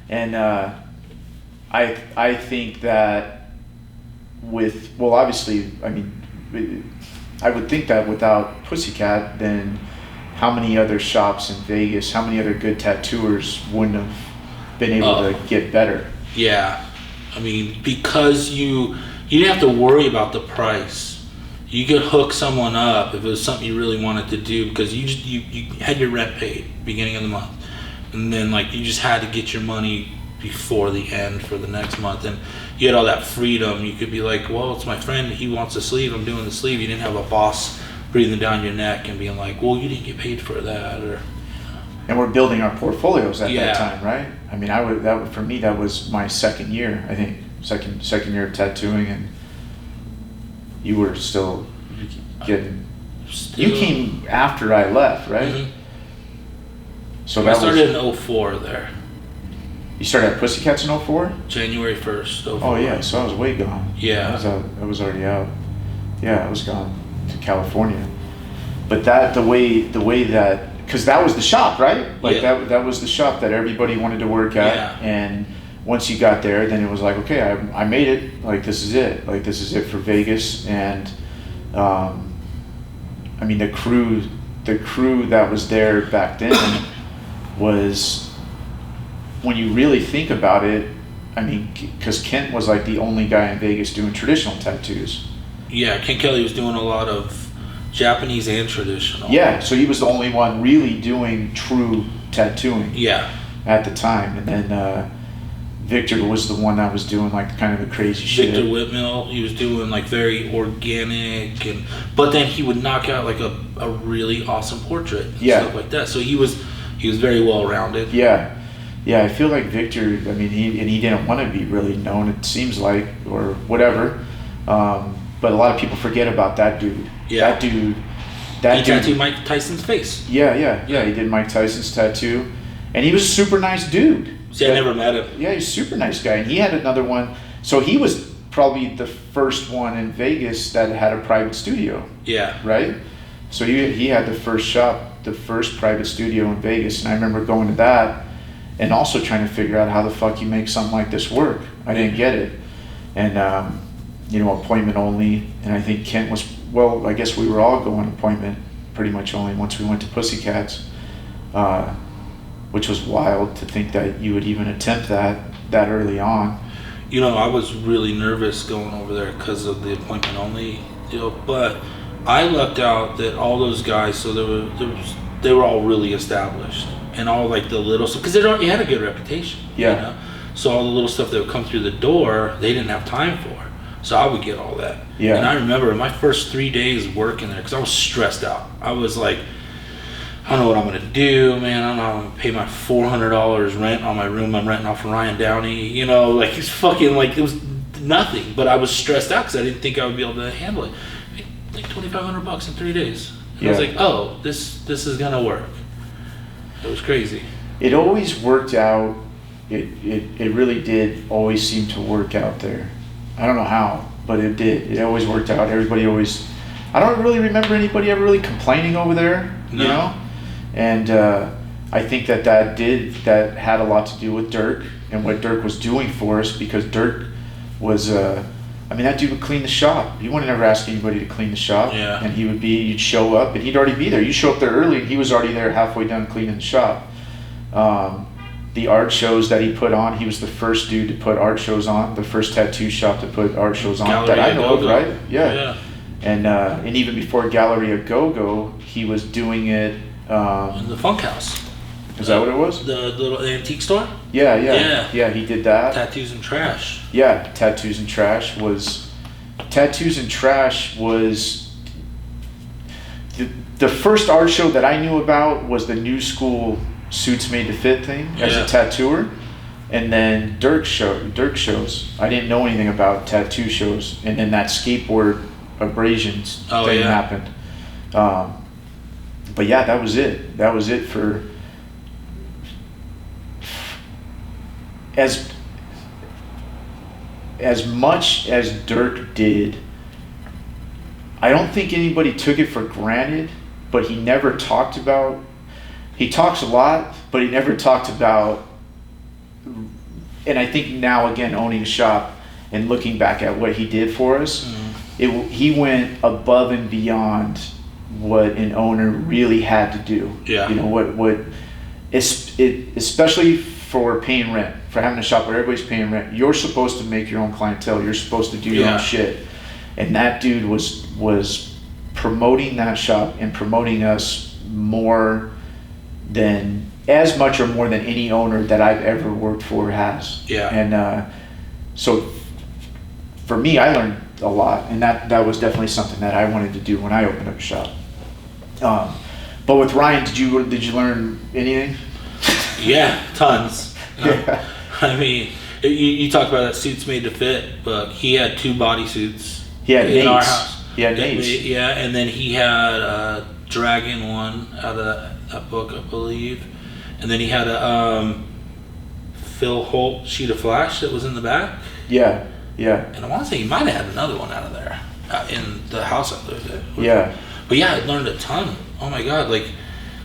And I think that obviously, I mean, I would think that without Pussycat, then how many other shops in Vegas, how many other good tattooers wouldn't have been able to get better. Yeah. I mean, because you didn't have to worry about the price. You could hook someone up if it was something you really wanted to do, because you had your rent paid beginning of the month, and then like you just had to get your money before the end for the next month, and you had all that freedom. You could be like, well, it's my friend, he wants a sleeve, I'm doing the sleeve. You didn't have a boss breathing down your neck and being like, well, you didn't get paid for that, or. And we're building our portfolios at Yeah. that time, right? I mean, for me that was my second year, I think, second year of tattooing, and you were still getting. You came after I left, right? Mm-hmm. So I that started was. in 04 there, You started at Pussycats in 04? January 1st. 04. Oh yeah, so I was way gone. Yeah. I was already out. Yeah, I was gone to California. But that the way that, because that was the shop, right? Like Yeah. that was the shop that everybody wanted to work at. Yeah. And once you got there, then it was like, okay, I made it. Like this is it. Like this is it for Vegas. And I mean the crew that was there back then was, when you really think about it, I mean, because Kent was like the only guy in Vegas doing traditional tattoos. Yeah, Ken Kelly was doing a lot of Japanese and traditional. Yeah, so he was the only one really doing true tattooing Yeah. at the time. And then Victor was the one that was doing like kind of the crazy shit. Victor Whitmill, he was doing like very organic, but then he would knock out like a really awesome portrait and Yeah. stuff like that. So he was very well rounded. Yeah. Yeah, I feel like Victor, I mean, he didn't want to be really known, it seems like, or whatever. But a lot of people forget about that dude. Yeah. He tattooed Mike Tyson's face. Yeah. He did Mike Tyson's tattoo. And he was a super nice dude. See, I never met him. Yeah, he's a super nice guy. And he had another one. So he was probably the first one in Vegas that had a private studio, Yeah. right? So he had the first shop, the first private studio in Vegas. And I remember going to that and also trying to figure out how the fuck you make something like this work. I didn't get it. And, appointment only. And I think Kent was, well, I guess we were all going appointment pretty much only once we went to Pussycats, which was wild to think that you would even attempt that early on. I was really nervous going over there because of the appointment only deal, but I lucked out that all those guys, so they were all really established, and all like the little stuff, because they had a good reputation. Yeah. So all the little stuff that would come through the door, they didn't have time for. So I would get all that. Yeah. And I remember my first 3 days working there, because I was stressed out. I was like, I don't know what I'm going to do, man. I don't know how I'm going to pay my $400 rent on my room I'm renting off of Ryan Downey. Like, it's fucking, like, it was nothing. But I was stressed out because I didn't think I would be able to handle it. Like $2,500 in 3 days. And I was like, oh, this is going to work. It was crazy. It always worked out. It really did always seem to work out there. I don't know how, but it did. It always worked out. Everybody always, I don't really remember anybody ever really complaining over there, No. And I think that had a lot to do with Dirk and what Dirk was doing for us, because Dirk was, that dude would clean the shop. You wouldn't ever ask anybody to clean the shop. Yeah. And you'd show up and he'd already be there. You show up there early and he was already there halfway done cleaning the shop. The art shows that he put on, he was the first dude to put art shows on, the first tattoo shop to put art shows on Gallery that I of know of, Go-Go. right? Yeah. And even before Gallery of Go-Go, he was doing it. In the Funk House. Is that what it was? The little antique store? Yeah. Yeah. Yeah, he did that. Tattoos and Trash. Yeah, Tattoos and Trash was the first art show that I knew about was the New School Suits Made to Fit thing as a tattooer, and then Dirk shows. I didn't know anything about tattoo shows, and then that skateboard abrasions thing happened. But yeah, that was it. That was it for as much as Dirk did. I don't think anybody took it for granted, but he never talked about. He talks a lot, but he never talked about. And I think now, again, owning a shop and looking back at what he did for us, he went above and beyond what an owner really had to do. Yeah. Especially for paying rent, for having a shop where everybody's paying rent. You're supposed to make your own clientele. You're supposed to do your own shit. And that dude was promoting that shop and promoting us more than, as much or more than any owner that I've ever worked for has. Yeah. And so for me, I learned a lot, and that was definitely something that I wanted to do when I opened up a shop. But with Ryan, did you learn anything? Yeah, tons. Yeah. I mean, you talk about that suits made to fit, but he had 2 bodysuits in our house. He had Nate's. Yeah, and then he had a Dragon one out of that book, I believe. And then he had a Phil Holt sheet of flash that was in the back. Yeah. And I want to say he might have had another one out of there in the house I lived at. Yeah. But yeah, I learned a ton. Oh my God, like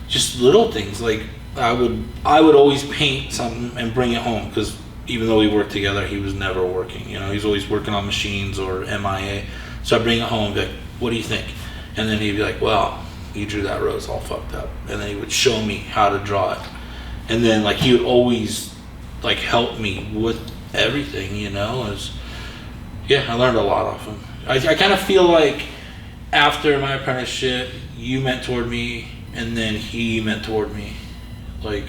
just little things. Like I would always paint something and bring it home, because even though we worked together, he was never working. You know, he's always working on machines or MIA. So I bring it home and be like, what do you think? And then he'd be like, well, you drew that rose all fucked up. And then he would show me how to draw it. And then like he would always like help me with everything, you know. I learned a lot off him. I kind of feel like after my apprenticeship, you mentored me, and then he mentored me. Like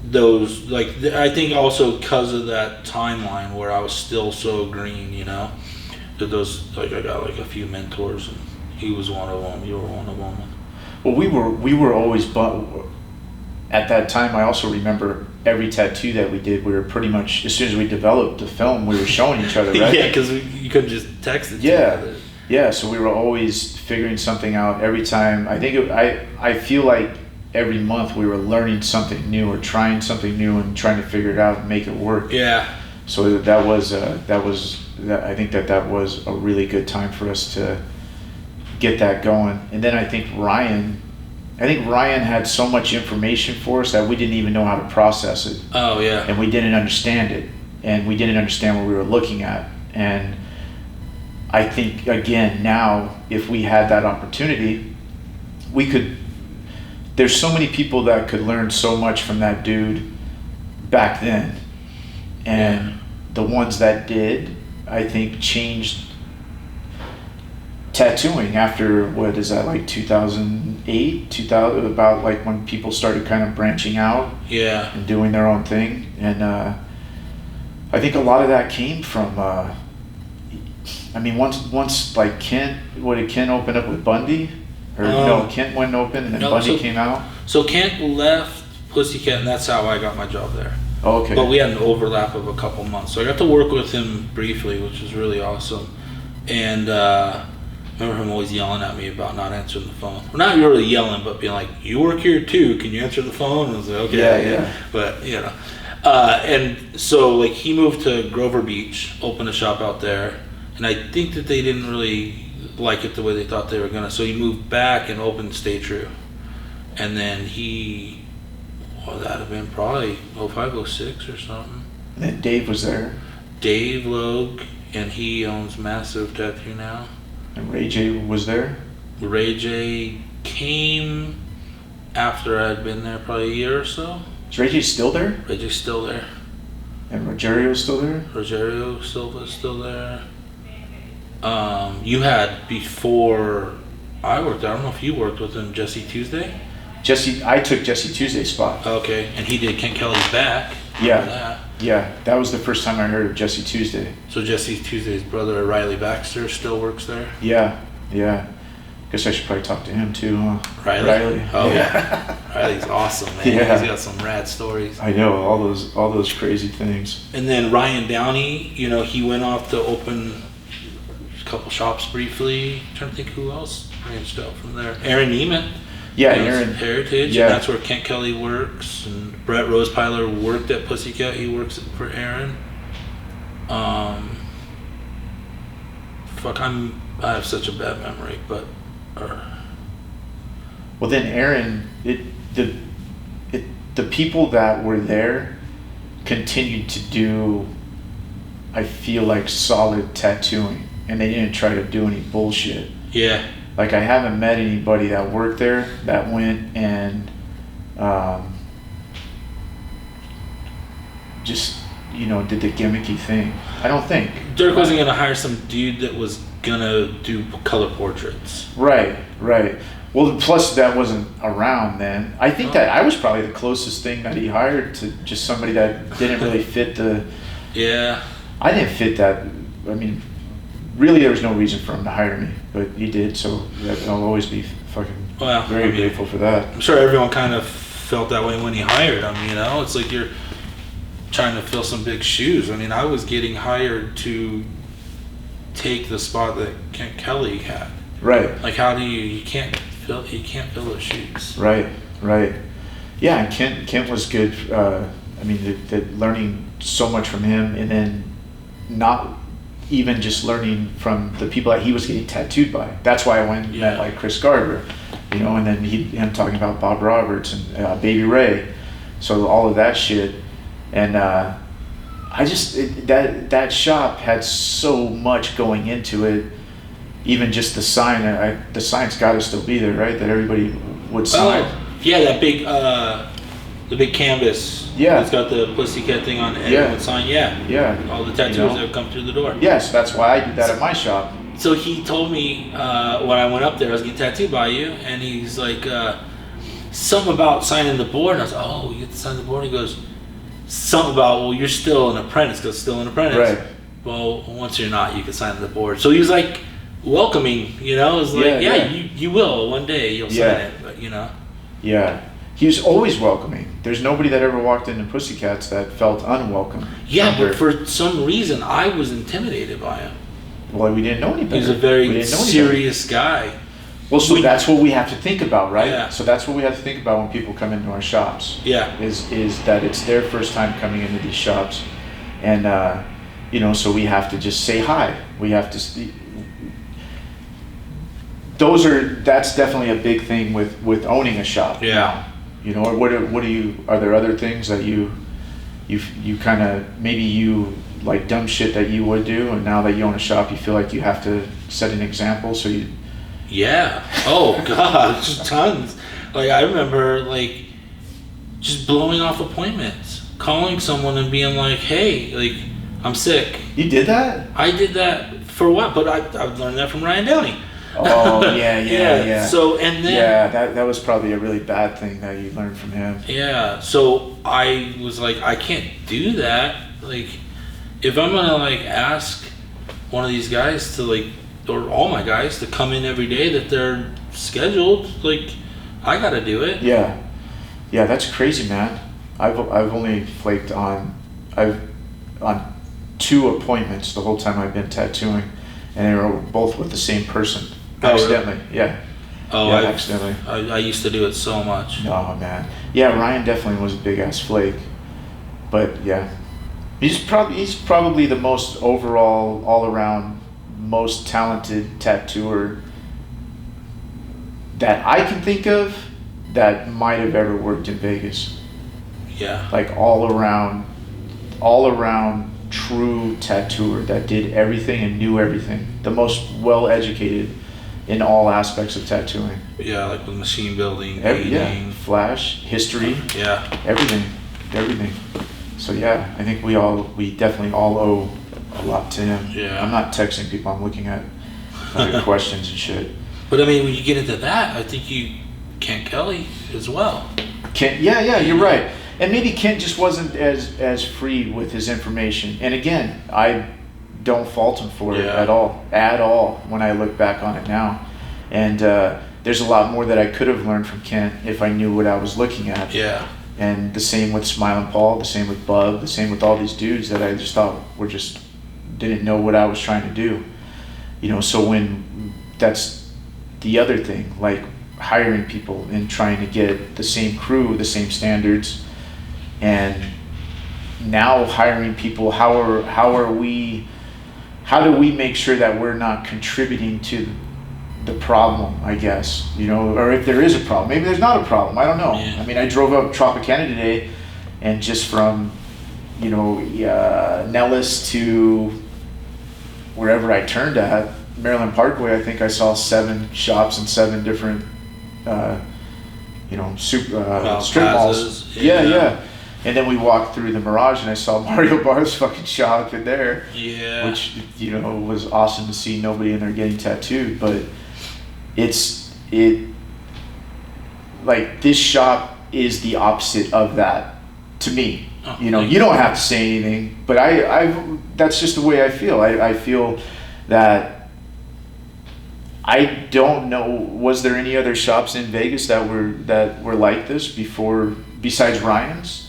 those, like I think also because of that timeline where I was still so green, you know, that those, like I got like a few mentors, and he was one of them. You were one of them. Well, we were always, but at that time, I also remember every tattoo that we did, we were pretty much, as soon as we developed the film, we were showing each other, right? Yeah, because you couldn't just text it. Yeah, so we were always figuring something out every time. I feel like every month we were learning something new or trying something new and trying to figure it out and make it work. Yeah. So I think that was a really good time for us to get that going. And then I think Ryan had so much information for us that we didn't even know how to process it. Oh yeah. And we didn't understand it, and we didn't understand what we were looking at. And I think, again, now, if we had that opportunity, there's so many people that could learn so much from that dude back then. And the ones that did, I think, changed tattooing after, what is that, like 2008, about like when people started kind of branching out and doing their own thing. And I think a lot of that came from, once like Kent open up with Bundy? Or no, Kent went open and then Bundy came out? So Kent left Pussycat, and that's how I got my job there. Oh, okay. But we had an overlap of a couple months. So I got to work with him briefly, which was really awesome. And I remember him always yelling at me about not answering the phone. Well, not really yelling, but being like, you work here too, can you answer the phone? And I was like, okay. Yeah. But, you know. And so, like, he moved to Grover Beach, opened a shop out there. And I think that they didn't really like it the way they thought they were going to. So he moved back and opened Stay True. And then that'd have been probably 05, 06 or something. And then Dave was there. Dave Logue, and he owns Massive Tattoo now. And Ray J was there? Ray J came after I'd been there probably a year or so. Is Ray J still there? Ray J's still there. And Rogerio's still there? Rogerio Silva's still there. You had, before I worked there, I don't know if you worked with him, Jesse Tuesday? I took Jesse Tuesday's spot. Okay, and he did Ken Kelly's back. Yeah, that was the first time I heard of Jesse Tuesday. So Jesse Tuesday's brother, Riley Baxter, still works there? Yeah. Guess I should probably talk to him too, huh? Riley? Oh yeah. Riley's awesome, man. Yeah. He's got some rad stories. I know, all those crazy things. And then Ryan Downey, he went off to open a couple shops briefly. I'm trying to think who else branched out from there. Aaron Neiman. Yeah, Aaron. Heritage, and that's where Kent Kelly works. And Brett Rosepeiler worked at Pussycat. He works for Aaron. I have such a bad memory, but. Well, then Aaron, the people that were there continued to do, I feel like, solid tattooing, and they didn't try to do any bullshit. Yeah. Like, I haven't met anybody that worked there that went and just, did the gimmicky thing. I don't think. Dirk wasn't going to hire some dude that was going to do color portraits. Right. Well, plus that wasn't around then. I think that I was probably the closest thing that he hired to just somebody that didn't really fit the... Yeah. I didn't fit that. I mean, really there was no reason for him to hire me, but he did, so I'll always be fucking very grateful for that. I'm sure everyone kind of felt that way when he hired him, It's like you're trying to fill some big shoes. I mean, I was getting hired to take the spot that Kent Kelly had. Right. Like, how do you can't fill those shoes. Right. Yeah, and Kent was good. I mean, the learning so much from him, and then not even just learning from the people that he was getting tattooed by. That's why I went and met like Chris Gardner, and then him talking about Bob Roberts and Baby Ray. So all of that shit. And that shop had so much going into it. Even just the sign, the sign's got to still be there, right? That everybody would sign. Oh, yeah, that big, the big canvas. Yeah. It's got the Pussycat thing on it. Everyone sign. Yeah. All the tattoos that come through the door. Yes, that's why I did that at my shop. So he told me when I went up there, I was getting tattooed by you, and he's like, something about signing the board. And I was like, oh, you get to sign the board? He goes, something about, well, you're still an apprentice, because still an apprentice. Right. Well, once you're not, you can sign the board. So he was like welcoming, it's like, you will one day, you'll sign it, but Yeah. He was always welcoming. There's nobody that ever walked into Pussycats that felt unwelcome. Yeah, but for some reason, I was intimidated by him. Well, we didn't know any better. He's a very serious guy. Well, so that's what we have to think about, right? Yeah. So that's what we have to think about when people come into our shops. Yeah. Is that it's their first time coming into these shops, and so we have to just say hi. We have to. That's definitely a big thing with owning a shop. Yeah. Or are there other things that you kind of, maybe you like dumb shit that you would do, and now that you own a shop, you feel like you have to set an example, so you... Yeah. Oh, God, just tons. Like, I remember, like, just blowing off appointments, calling someone and being like, hey, like, I'm sick. You did that? I did that for what? But I've learned that from Ryan Downey. Oh, yeah. So, and then... Yeah, that was probably a really bad thing that you learned from him. Yeah, so I was like, I can't do that. Like, if I'm gonna, like, ask one of these guys to, like, or all my guys to come in every day that they're scheduled, like, I gotta do it. Yeah, that's crazy, man. I've only flaked on 2 appointments the whole time I've been tattooing, and they were both with the same person. Accidentally, really? Yeah. Oh, yeah, accidentally. I used to do it so much. Oh man, yeah. Ryan definitely was a big ass flake, but yeah, he's probably the most overall, all around, most talented tattooer that I can think of that might have ever worked in Vegas. Yeah. Like all around true tattooer that did everything and knew everything. The most well educated in all aspects of tattooing. Yeah, like with machine building, painting. Flash, history. Yeah. Everything. So yeah, I think we definitely all owe a lot to him. Yeah. I'm not texting people, I'm looking at questions and shit. But I mean, when you get into that, I think Kent Kelly as well. Kent, yeah, you're right. And maybe Kent just wasn't as free with his information. And again, I don't fault him for it at all when I look back on it now. And there's a lot more that I could have learned from Kent if I knew what I was looking at. Yeah. And the same with Smiling Paul, the same with Bub, the same with all these dudes that I just thought didn't know what I was trying to do. So when that's the other thing, like hiring people and trying to get the same crew, the same standards, and now hiring people, how do we make sure that we're not contributing to the problem, I guess, or if there is a problem, maybe there's not a problem, I don't know. Yeah. I mean, I drove up Tropicana today, and just from, Nellis to wherever I turned at, Maryland Parkway, I think I saw 7 shops and 7 different, strip malls. Yeah. And then we walked through the Mirage, and I saw Mario Bar's fucking shop in there. Yeah. Which, you know, was awesome to see nobody in there getting tattooed. But like, this shop is the opposite of that to me. Oh, you know, you don't have to say anything, but I that's just the way I feel. I feel that I don't know, was there any other shops in Vegas that were like this besides Ryan's?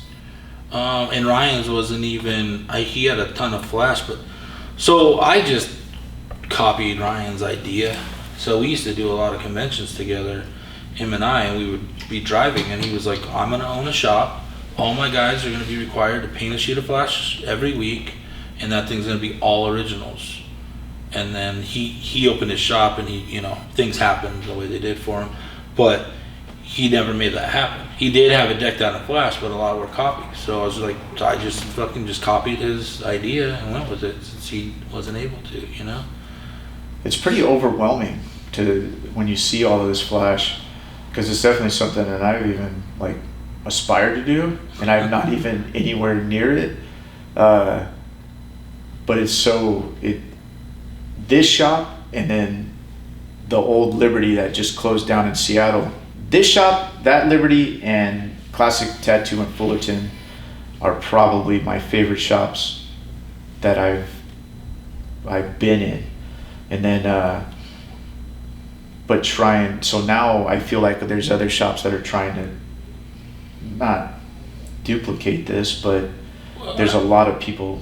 And Ryan's wasn't even, he had a ton of flash, but so I just copied Ryan's idea. So we used to do a lot of conventions together, him and I, and we would be driving, and he was like, I'm gonna own a shop. All my guys are gonna be required to paint a sheet of flash every week, and that thing's gonna be all originals. And then he opened his shop, and things happened the way they did for him, but he never made that happen. He did have it decked out in flash, but a lot were copies. So I was like, I just fucking just copied his idea and went with it since he wasn't able to, you know? It's pretty overwhelming when you see all of this flash, because it's definitely something that I've even like aspired to do, and I'm not even anywhere near it. But this shop, and then the old Liberty that just closed down in Seattle. This shop, that Liberty, and Classic Tattoo in Fullerton are probably my favorite shops that I've been in. And then, so now I feel like there's other shops that are trying to not duplicate this, but there's a lot of people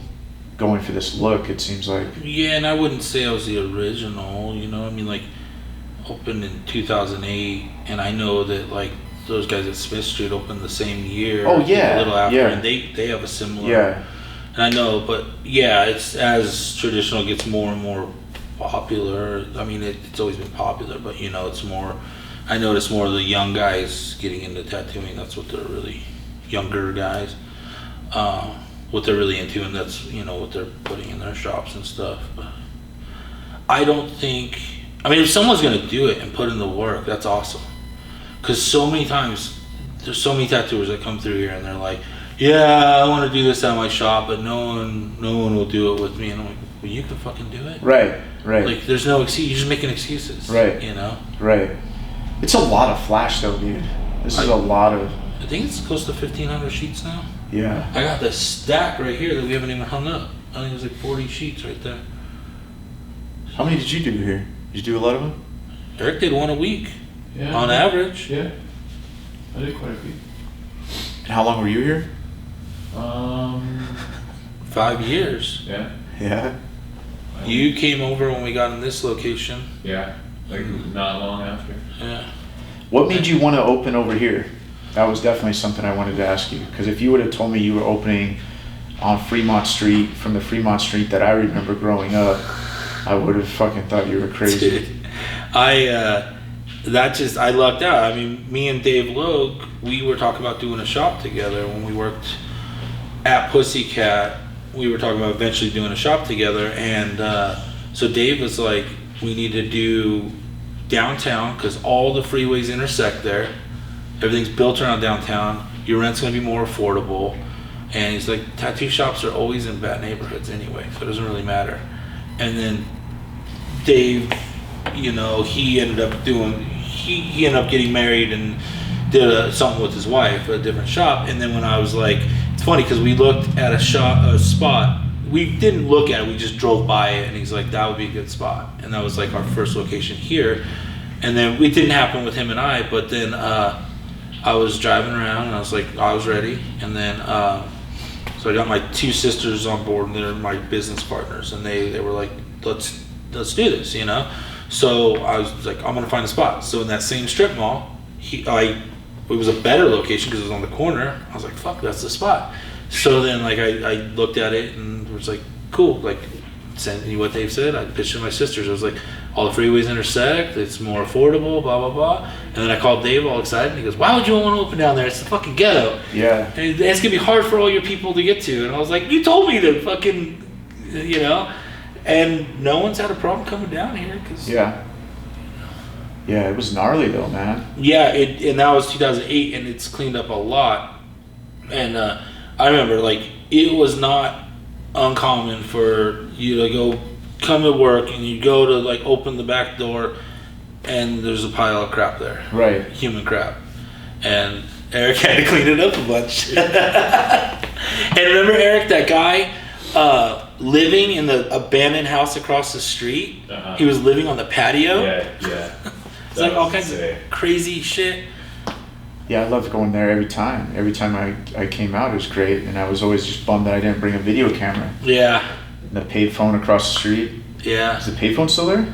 going for this look, it seems like. Yeah, and I wouldn't say I was the original, you know? I mean, like, opened in 2008, and I know that, like, those guys at Smith Street opened the same year. Oh, yeah. A little after, yeah. and they have a similar. Yeah. And I know, but yeah, it's as traditional gets more and more popular. I mean, it's always been popular, but you know, it's more. I notice more of the young guys getting into tattooing. That's what they're really, younger guys, what they're really into, and that's what they're putting in their shops and stuff. But I don't think. I mean, if someone's gonna do it and put in the work, that's awesome. Because so many times, there's so many tattooers that come through here and they're like, yeah, I want to do this at my shop, but no one will do it with me. And I'm like, well, you can fucking do it. Right. Like, there's no excuse. You're just making excuses. Right. You know. Right. It's a lot of flash, though, dude. This is a lot of. I think it's close to 1,500 sheets now. Yeah. I got this stack right here that we haven't even hung up. I think it was like 40 sheets right there. How many did you do here? Did you do a lot of them? Eric did one a week. Yeah. On average. Yeah. I did quite a few. And how long were you here? 5 years. Yeah. Yeah. You came over when we got in this location. Yeah. Like not long after. Yeah. What made you want to open over here? That was definitely something I wanted to ask you. Because if you would have told me you were opening on Fremont Street, from the Fremont Street that I remember growing up, I would have fucking thought you were crazy. Dude, I lucked out. I mean, me and Dave Logue, we were talking about doing a shop together when we worked at Pussycat. We were talking about eventually doing a shop together, and so Dave was like, we need to do downtown because all the freeways intersect there. Everything's built around downtown. Your rent's going to be more affordable. And he's like, tattoo shops are always in bad neighborhoods anyway, so it doesn't really matter. And then Dave, he ended up getting married and did something with his wife, a different shop. And then when I was like, it's funny because we looked at a spot. We didn't look at it, we just drove by it, and he's like, that would be a good spot. And that was like our first location here. And then it didn't happen with him and I, but then I was driving around and I was like, I was ready. And then so I got my two sisters on board, and they're my business partners, and they were like, let's do this, So I was like, I'm gonna find a spot. So in that same strip mall, it was a better location because it was on the corner. I was like, fuck, that's the spot. So then like I looked at it and was like, cool, like send me what Dave said. I pitched to my sisters. I was like, all the freeways intersect, it's more affordable, blah blah blah. And then I called Dave all excited, and he goes, why would you want to open down there? It's the fucking ghetto. Yeah. And it's gonna be hard for all your people to get to. And I was like, you told me to fucking, and no one's had a problem coming down here because Yeah, it was gnarly though, man. yeah, and that was 2008, and it's cleaned up a lot. And I remember, like, it was not uncommon for you to come to work and you go to, like, open the back door and there's a pile of crap there. Right. Human crap. And Eric had to clean it up a bunch. And remember, Eric, that guy living in the abandoned house across the street? Uh-huh. He was living on the patio. Yeah. It's like all kinds of crazy shit. Yeah, I loved going there every time. Every time I came out, it was great. And I was always just bummed that I didn't bring a video camera. Yeah. And the payphone across the street. Yeah. Is the payphone still there?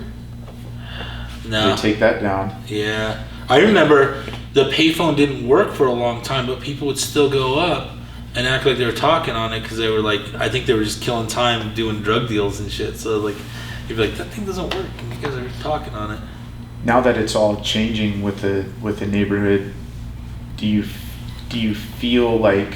No. They take that down. Yeah. I remember the payphone didn't work for a long time, but people would still go up and act like they were talking on it because they were like, I think they were just killing time doing drug deals and shit. So, like, you'd be like, that thing doesn't work. And you guys are talking on it. Now that it's all changing with the neighborhood, do you feel like,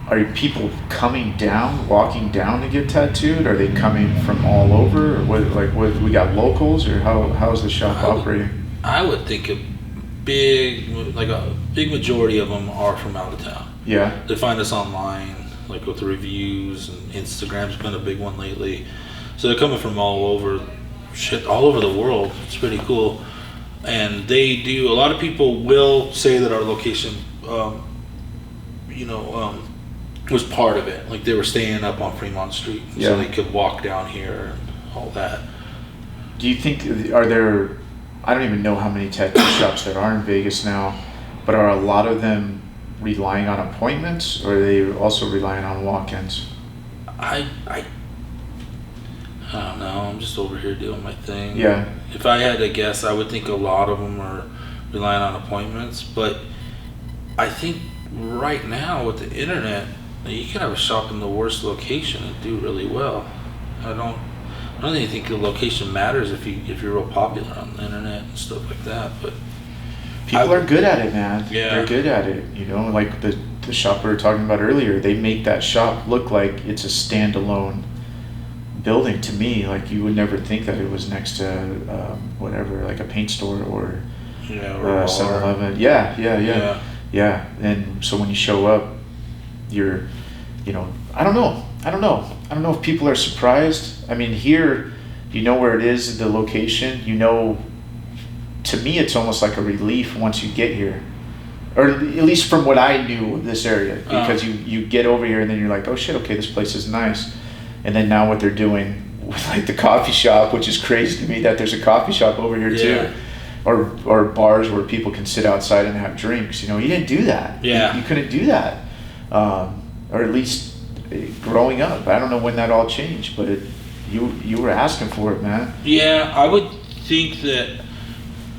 are people coming down, walking down to get tattooed? Are they coming from all over? Or what we got locals, or how's the shop operating? I would think a big majority of them are from out of town. Yeah. They find us online, like with the reviews, and Instagram's been a big one lately. So they're coming from all over the world. It's pretty cool. And they do, a lot of people will say that our location, was part of it. Like they were staying up on Fremont Street, so they could walk down here and all that. Do you think, I don't even know how many tattoo shops there are in Vegas now, but are a lot of them relying on appointments, or are they also relying on walk-ins? I don't know. I'm just over here doing my thing. Yeah. If I had to guess, I would think a lot of them are relying on appointments. But I think right now with the internet, you can have a shop in the worst location and do really well. I don't really think the location matters if you're real popular on the internet and stuff like that. But people are good at it, man. Yeah. They're good at it. Like the shop we were talking about earlier, they make that shop look like it's a standalone building to me. Like you would never think that it was next to whatever, like a paint store or 7-Eleven. Yeah. And so when you show up, you're, I don't know if people are surprised. I mean, here, you know where it is, the location. To me, it's almost like a relief once you get here, or at least from what I knew of this area, because you get over here and then you're like, oh shit, okay, this place is nice. And then now what they're doing with like the coffee shop, which is crazy to me that there's a coffee shop over here too, or bars where people can sit outside and have drinks. You didn't do that. Yeah. You couldn't do that, or at least growing up. I don't know when that all changed, but you were asking for it, man. Yeah, I would think that.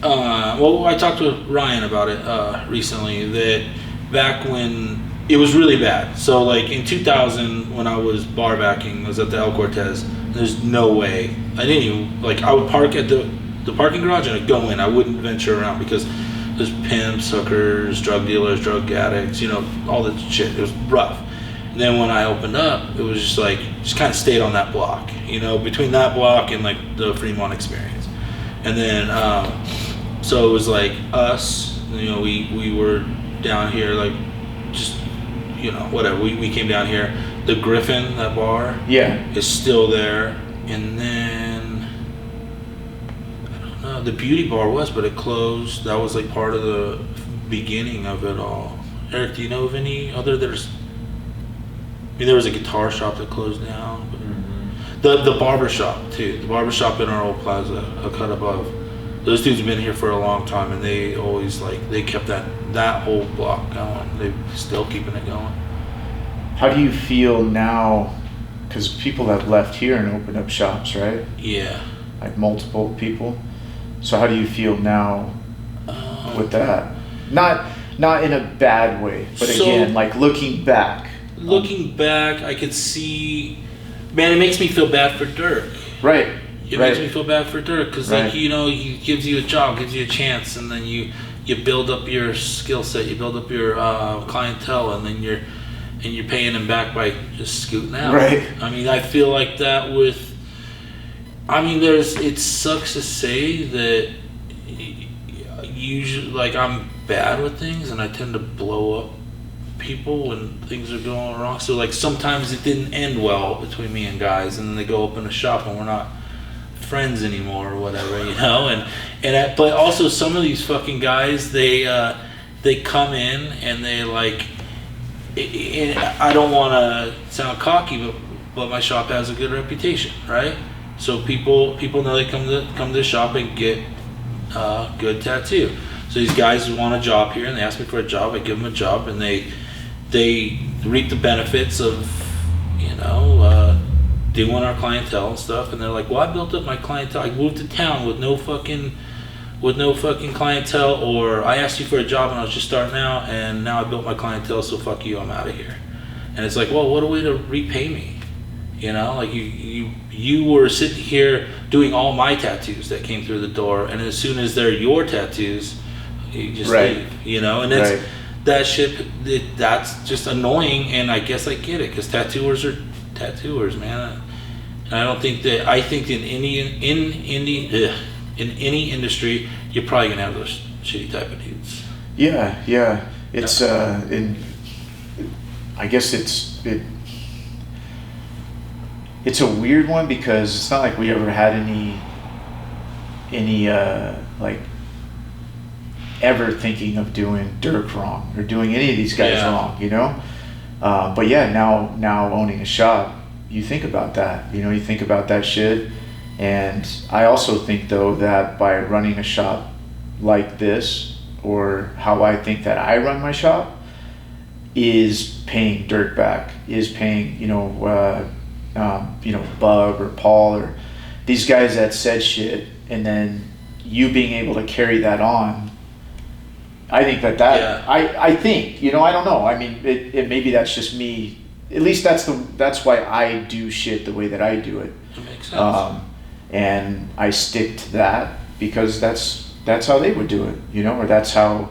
I talked with Ryan about it recently. That back when it was really bad. So like in 2000, when I was bar backing, I was at the El Cortez. There's no way. I didn't even I would park at the parking garage and I'd go in. I wouldn't venture around because there's pimps, hookers, drug dealers, drug addicts. All that shit. It was rough. And then when I opened up, it was just kind of stayed on that block. Between that block and like the Fremont experience. And then so it was like us. We were down here whatever. We came down here. The Griffin, that bar, is still there. And then I don't know. The Beauty Bar was, but it closed. That was like part of the beginning of it all. Eric, do you know of any other? There was a guitar shop that closed down. But the barber shop too. The barber shop in our old plaza, a cut above. Those dudes have been here for a long time, and they always they kept that whole block going. They're still keeping it going. How do you feel now? Because people have left here and opened up shops, right? Yeah. Like multiple people. So how do you feel now with that? Not in a bad way, but again, like looking back. Looking back, I could see. Man, it makes me feel bad for Dirk. Right. It makes me feel bad for Dirk because, he gives you a job, gives you a chance, and then you build up your skill set, you build up your clientele, and then you're paying him back by just scooting out. Right. I mean, I feel like that with. I mean, it sucks to say that usually, I'm bad with things, and I tend to blow up people when things are going wrong. So like sometimes it didn't end well between me and guys, and then they go open a shop and we're not friends anymore or whatever, you know. But also some of these fucking guys, they come in and they like. I don't want to sound cocky, but my shop has a good reputation, right? So people know they come to the shop and get good tattoo. So these guys want a job here, and they ask me for a job. I give them a job, and they reap the benefits of, you know, doing our clientele and stuff. And they're like, well, I built up my clientele. I moved to town with no fucking clientele, or I asked you for a job and I was just starting out, and now I built my clientele, so fuck you, I'm out of here. And it's like, well, what a way to repay me, you know? Like you were sitting here doing all my tattoos that came through the door, and as soon as they're your tattoos, you just leave, you know? And it's that shit. That's just annoying, and I guess I get it because tattooers are tattooers, man. And I don't think that. I think in any industry, you're probably gonna have those shitty type of dudes. Yeah. It's I guess it's a weird one because it's not like we ever had any like ever thinking of doing Dirk wrong or doing any of these guys wrong, you know. But yeah, now owning a shop, you think about that, you know, you think about that shit. And I also think though that by running a shop like this, or how I think that I run my shop, is paying Dirk back, is paying, you know, Bub or Paul or these guys that said shit, and then you being able to carry that on. I think I think, you know, I don't know. I mean, it maybe that's just me. At least that's why I do shit the way that I do it. That makes sense. And I stick to that because that's how they would do it, you know, or that's how.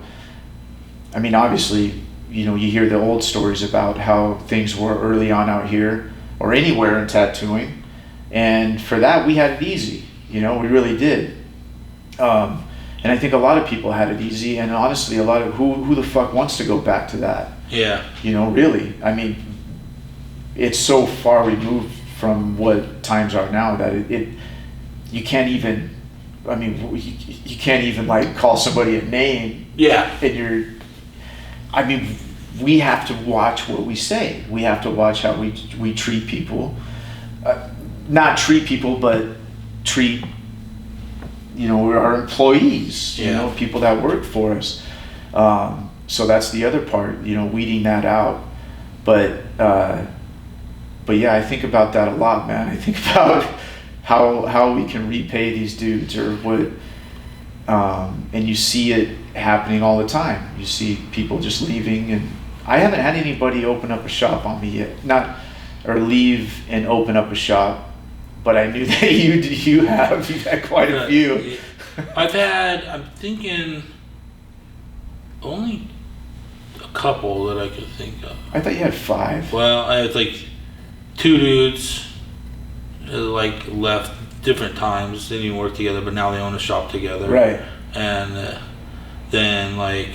I mean, obviously, you know, you hear the old stories about how things were early on out here or anywhere in tattooing, and for that we had it easy, you know, we really did. And I think a lot of people had it easy, and honestly, a lot of who the fuck wants to go back to that? Yeah. You know, really. I mean, it's so far removed from what times are now that it you can't even. I mean, you can't even like call somebody a name. Yeah. And I mean, we have to watch what we say. We have to watch how we treat people. Not treat people, but treat, you know, our employees, you know, people that work for us. So that's the other part, you know, weeding that out. But yeah, I think about that a lot, man. I think about how we can repay these dudes or what, and you see it happening all the time. You see people just leaving, and I haven't had anybody open up a shop on me yet, or leave and open up a shop. But I knew that you've had quite a few. I'm thinking only a couple that I could think of. I thought you had 5. Well, I had like 2 dudes like left different times, didn't even work together, but now they own a shop together. Right. And then like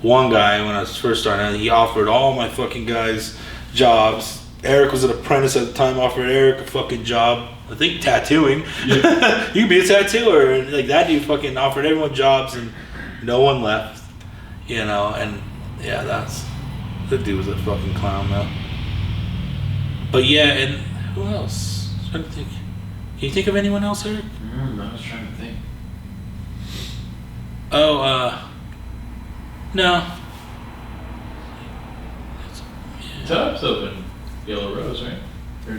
one guy, when I was first starting out, he offered all my fucking guys jobs. Eric was an apprentice at the time, offered Eric a fucking job. I think tattooing. Yeah. You can be a tattooer. And like that dude fucking offered everyone jobs and no one left. You know, and yeah, that dude was a fucking clown though. But yeah, and who else? I'm trying to think. Can you think of anyone else, Eric? I was trying to think. Oh, no. Tub's open Yellow Rose, right? Or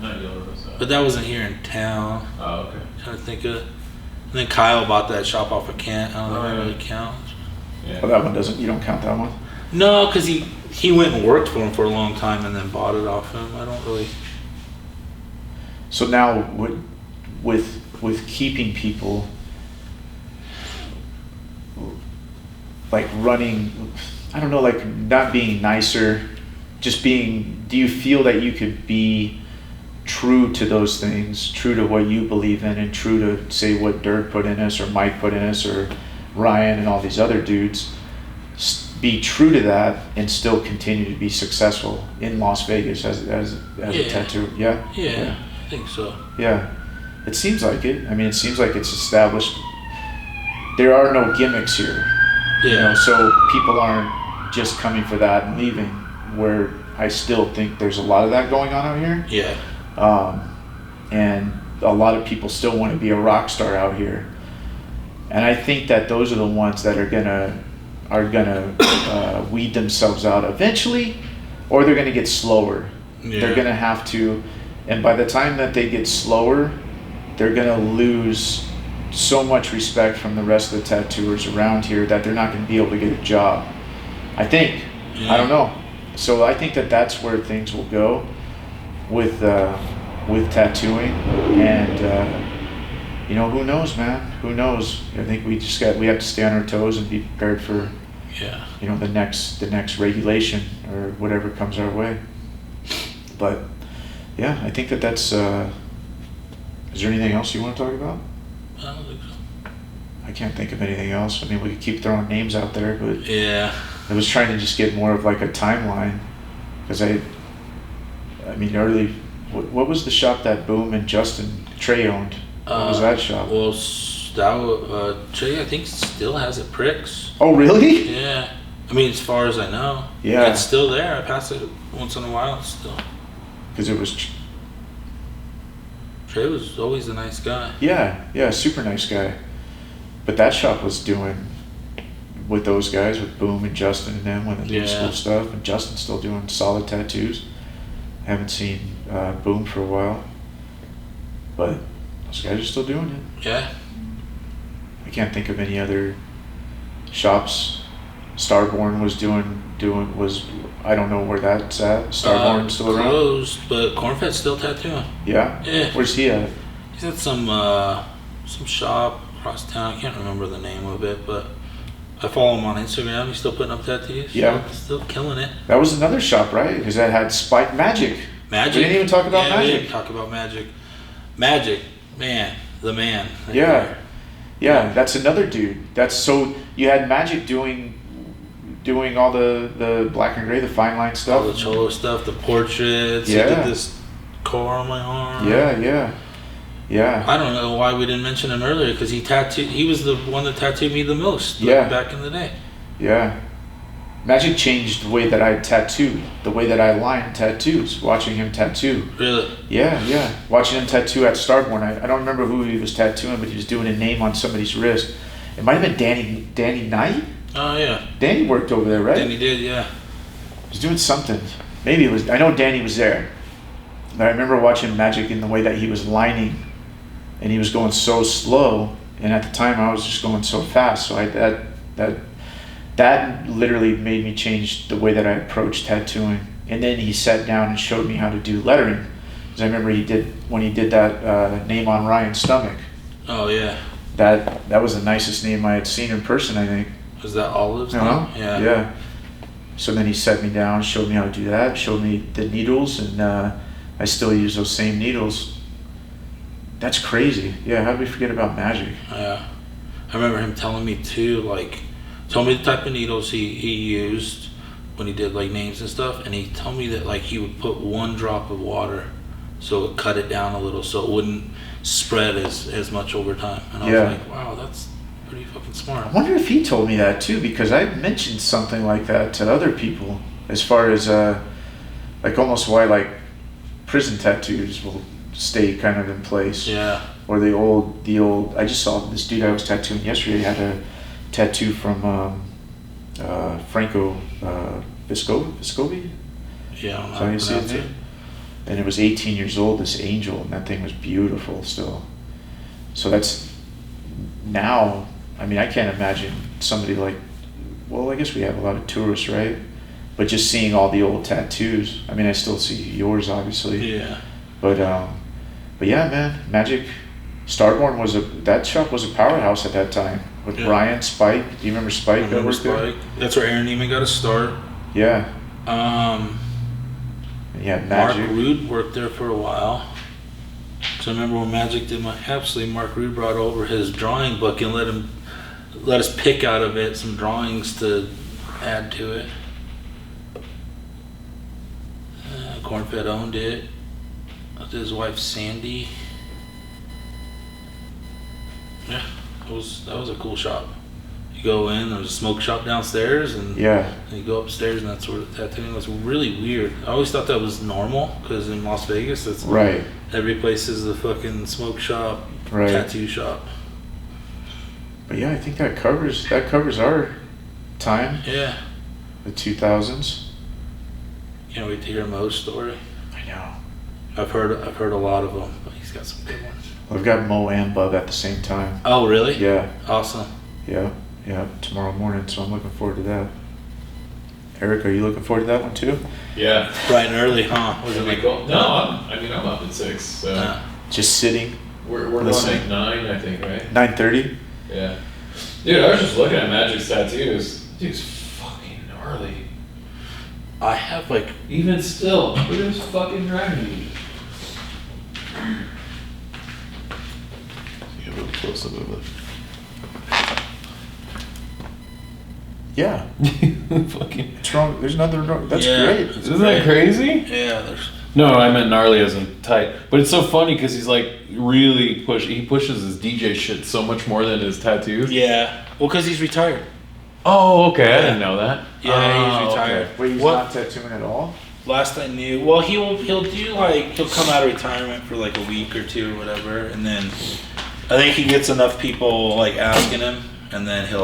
not Yellow Rose. But that wasn't here in town. Oh, okay. I'm trying to think of. And then Kyle bought that shop off of Kent. I don't know if that really counts. Yeah. Oh, that one doesn't. You don't count that one. No, because he went and worked for him for a long time and then bought it off him. I don't really. So now with keeping people, like running, I don't know, like not being nicer, just being, do you feel that you could be true to those things, true to what you believe in, and true to say what Dirk put in us or Mike put in us or Ryan and all these other dudes, be true to that and still continue to be successful in Las Vegas as a tattoo. Yeah? Yeah, I think so. Yeah. It seems like it. I mean, it seems like it's established. There are no gimmicks here. Yeah. You know, so people aren't just coming for that and leaving, where I still think there's a lot of that going on out here. Yeah. And a lot of people still want to be a rock star out here. And I think that those are the ones that are gonna weed themselves out eventually, or they're gonna get slower. Yeah. They're gonna have to, and by the time that they get slower, they're gonna lose so much respect from the rest of the tattooers around here that they're not gonna be able to get a job. I think. Yeah. I don't know. So I think that that's where things will go with tattooing, and you know, who knows, man? Who knows? I think we have to stay on our toes and be prepared for, Yeah. you know, the next regulation or whatever comes our way. But yeah, I think that's. Is there anything else you want to talk about? I don't think so. I can't think of anything else. I mean, we could keep throwing names out there, but Yeah. I was trying to just get more of like a timeline, because I mean, early. What was the shop that Boom and Justin Trey owned? What was that shop? Well, Trey, I think still has it Pricks. Oh, really? Yeah. I mean, as far as I know. Yeah. It's still there. I pass it once in a while still. Because it was. Trey was always a nice guy. Yeah, super nice guy. But that shop was doing with those guys, with Boom and Justin and them, with the new school stuff, and Justin's still doing solid tattoos. I haven't seen Boom for a while, but those guys are still doing it. Yeah. I can't think of any other shops. Starborn was was I don't know where that's at. Starborn's still around? Closed, but Cornfed's still tattooing. Yeah? Yeah. Where's he at? He's at some shop across town. I can't remember the name of it, but I follow him on Instagram. He's still putting up tattoos. Yeah. Still killing it. That was another shop, right? Because that had Spike Magic. Magic. We didn't even talk about We Magic. didn't talk about Magic. Magic, man, the man. right Yeah. there. Yeah, that's another dude. That's so you had Magic doing all the black and gray, the fine line stuff. All the Cholo stuff, the portraits. Yeah. He did this car on my arm. Yeah. I don't know why we didn't mention him earlier, because he was the one that tattooed me the most. Yeah. Back in the day. Yeah. Magic changed the way that I tattooed, the way that I lined tattoos, watching him tattoo. Really? Yeah. Watching him tattoo at Starborn. I don't remember who he was tattooing, but he was doing a name on somebody's wrist. It might have been Danny Knight? Oh, yeah. Danny worked over there, right? Danny did, yeah. He was doing something. Maybe it was, I know Danny was there. But I remember watching Magic in the way that he was lining, and he was going so slow, and at the time I was just going so fast. So that literally made me change the way that I approached tattooing. And then he sat down and showed me how to do lettering. Because I remember when he did that name on Ryan's stomach. Oh, yeah. That was the nicest name I had seen in person, I think. Was that Olive's Uh-huh. name? Yeah. Yeah. So then he set me down, showed me how to do that, showed me the needles, and I still use those same needles. That's crazy. Yeah, how did we forget about Magic? Yeah. I remember him telling me too, told me the type of needles he used when he did like names and stuff, and he told me that he would put 1 drop of water so it would cut it down a little so it wouldn't spread as much over time. And I was like, wow, that's pretty fucking smart. I wonder if he told me that too, because I mentioned something like that to other people as far as almost why prison tattoos will stay kind of in place. Yeah. Or the old I just saw this dude I was tattooing yesterday had a tattoo from Franco Vescovi? Yeah, I don't know Is that how how to you see his pronounce it. name? And it was 18 years old, this angel, and that thing was beautiful still. So that's now, I mean, I can't imagine somebody well, I guess we have a lot of tourists, right? But just seeing all the old tattoos, I mean, I still see yours, obviously. Yeah. But yeah, man, Magic, Starborn that shop was a powerhouse at that time. With Brian, Spike, do you remember Spike? I remember Spike. That's where Aaron Neiman got a start. Yeah. Yeah, Mark Magic. Rude worked there for a while. So I remember when Magic did my Hepsley, Mark Rude brought over his drawing book and let us pick out of it some drawings to add to it. Cornfed owned it. His wife Sandy. Yeah, that was a cool shop. You go in, there's a smoke shop downstairs, and Yeah. you go upstairs, and that's where the tattooing was. Really weird. I always thought that was normal because in Las Vegas, it's Right. every place is a fucking smoke shop, Right. tattoo shop. But yeah, I think that covers our time, Yeah, the 2000s. can't wait to hear Mo's story. I know. I've heard a lot of them, but he's got some good ones. I've got Mo and Bub at the same time. Oh, really? Yeah, Awesome. yeah, yeah. Tomorrow morning, so I'm looking forward to that. Eric, are you looking forward to that one too? Yeah. Bright and early, huh? Was it Should we like go? No, I'm up at 6, so Just sitting. we're going Listening. at 9, I think, right? 9:30. Yeah. Dude, I was just looking at Magic's tattoos. Dude's fucking gnarly. I have like Even still, look at his fucking dragon. Give a close up of it. Yeah. Fucking. What's wrong? There's nothing wrong. That's Yeah. great. Isn't that crazy? yeah, there's No, I meant gnarly as in tight. But it's so funny because he's like really he pushes his DJ shit so much more than his tattoos. yeah. Well, because he's retired. Oh, okay. I didn't know that. Yeah, Oh, he's retired. Wait, he's What? not tattooing at all? Last I knew, well, he'll do like he'll come out of retirement for like a week or two or whatever, and then I think he gets enough people like asking him, and then he'll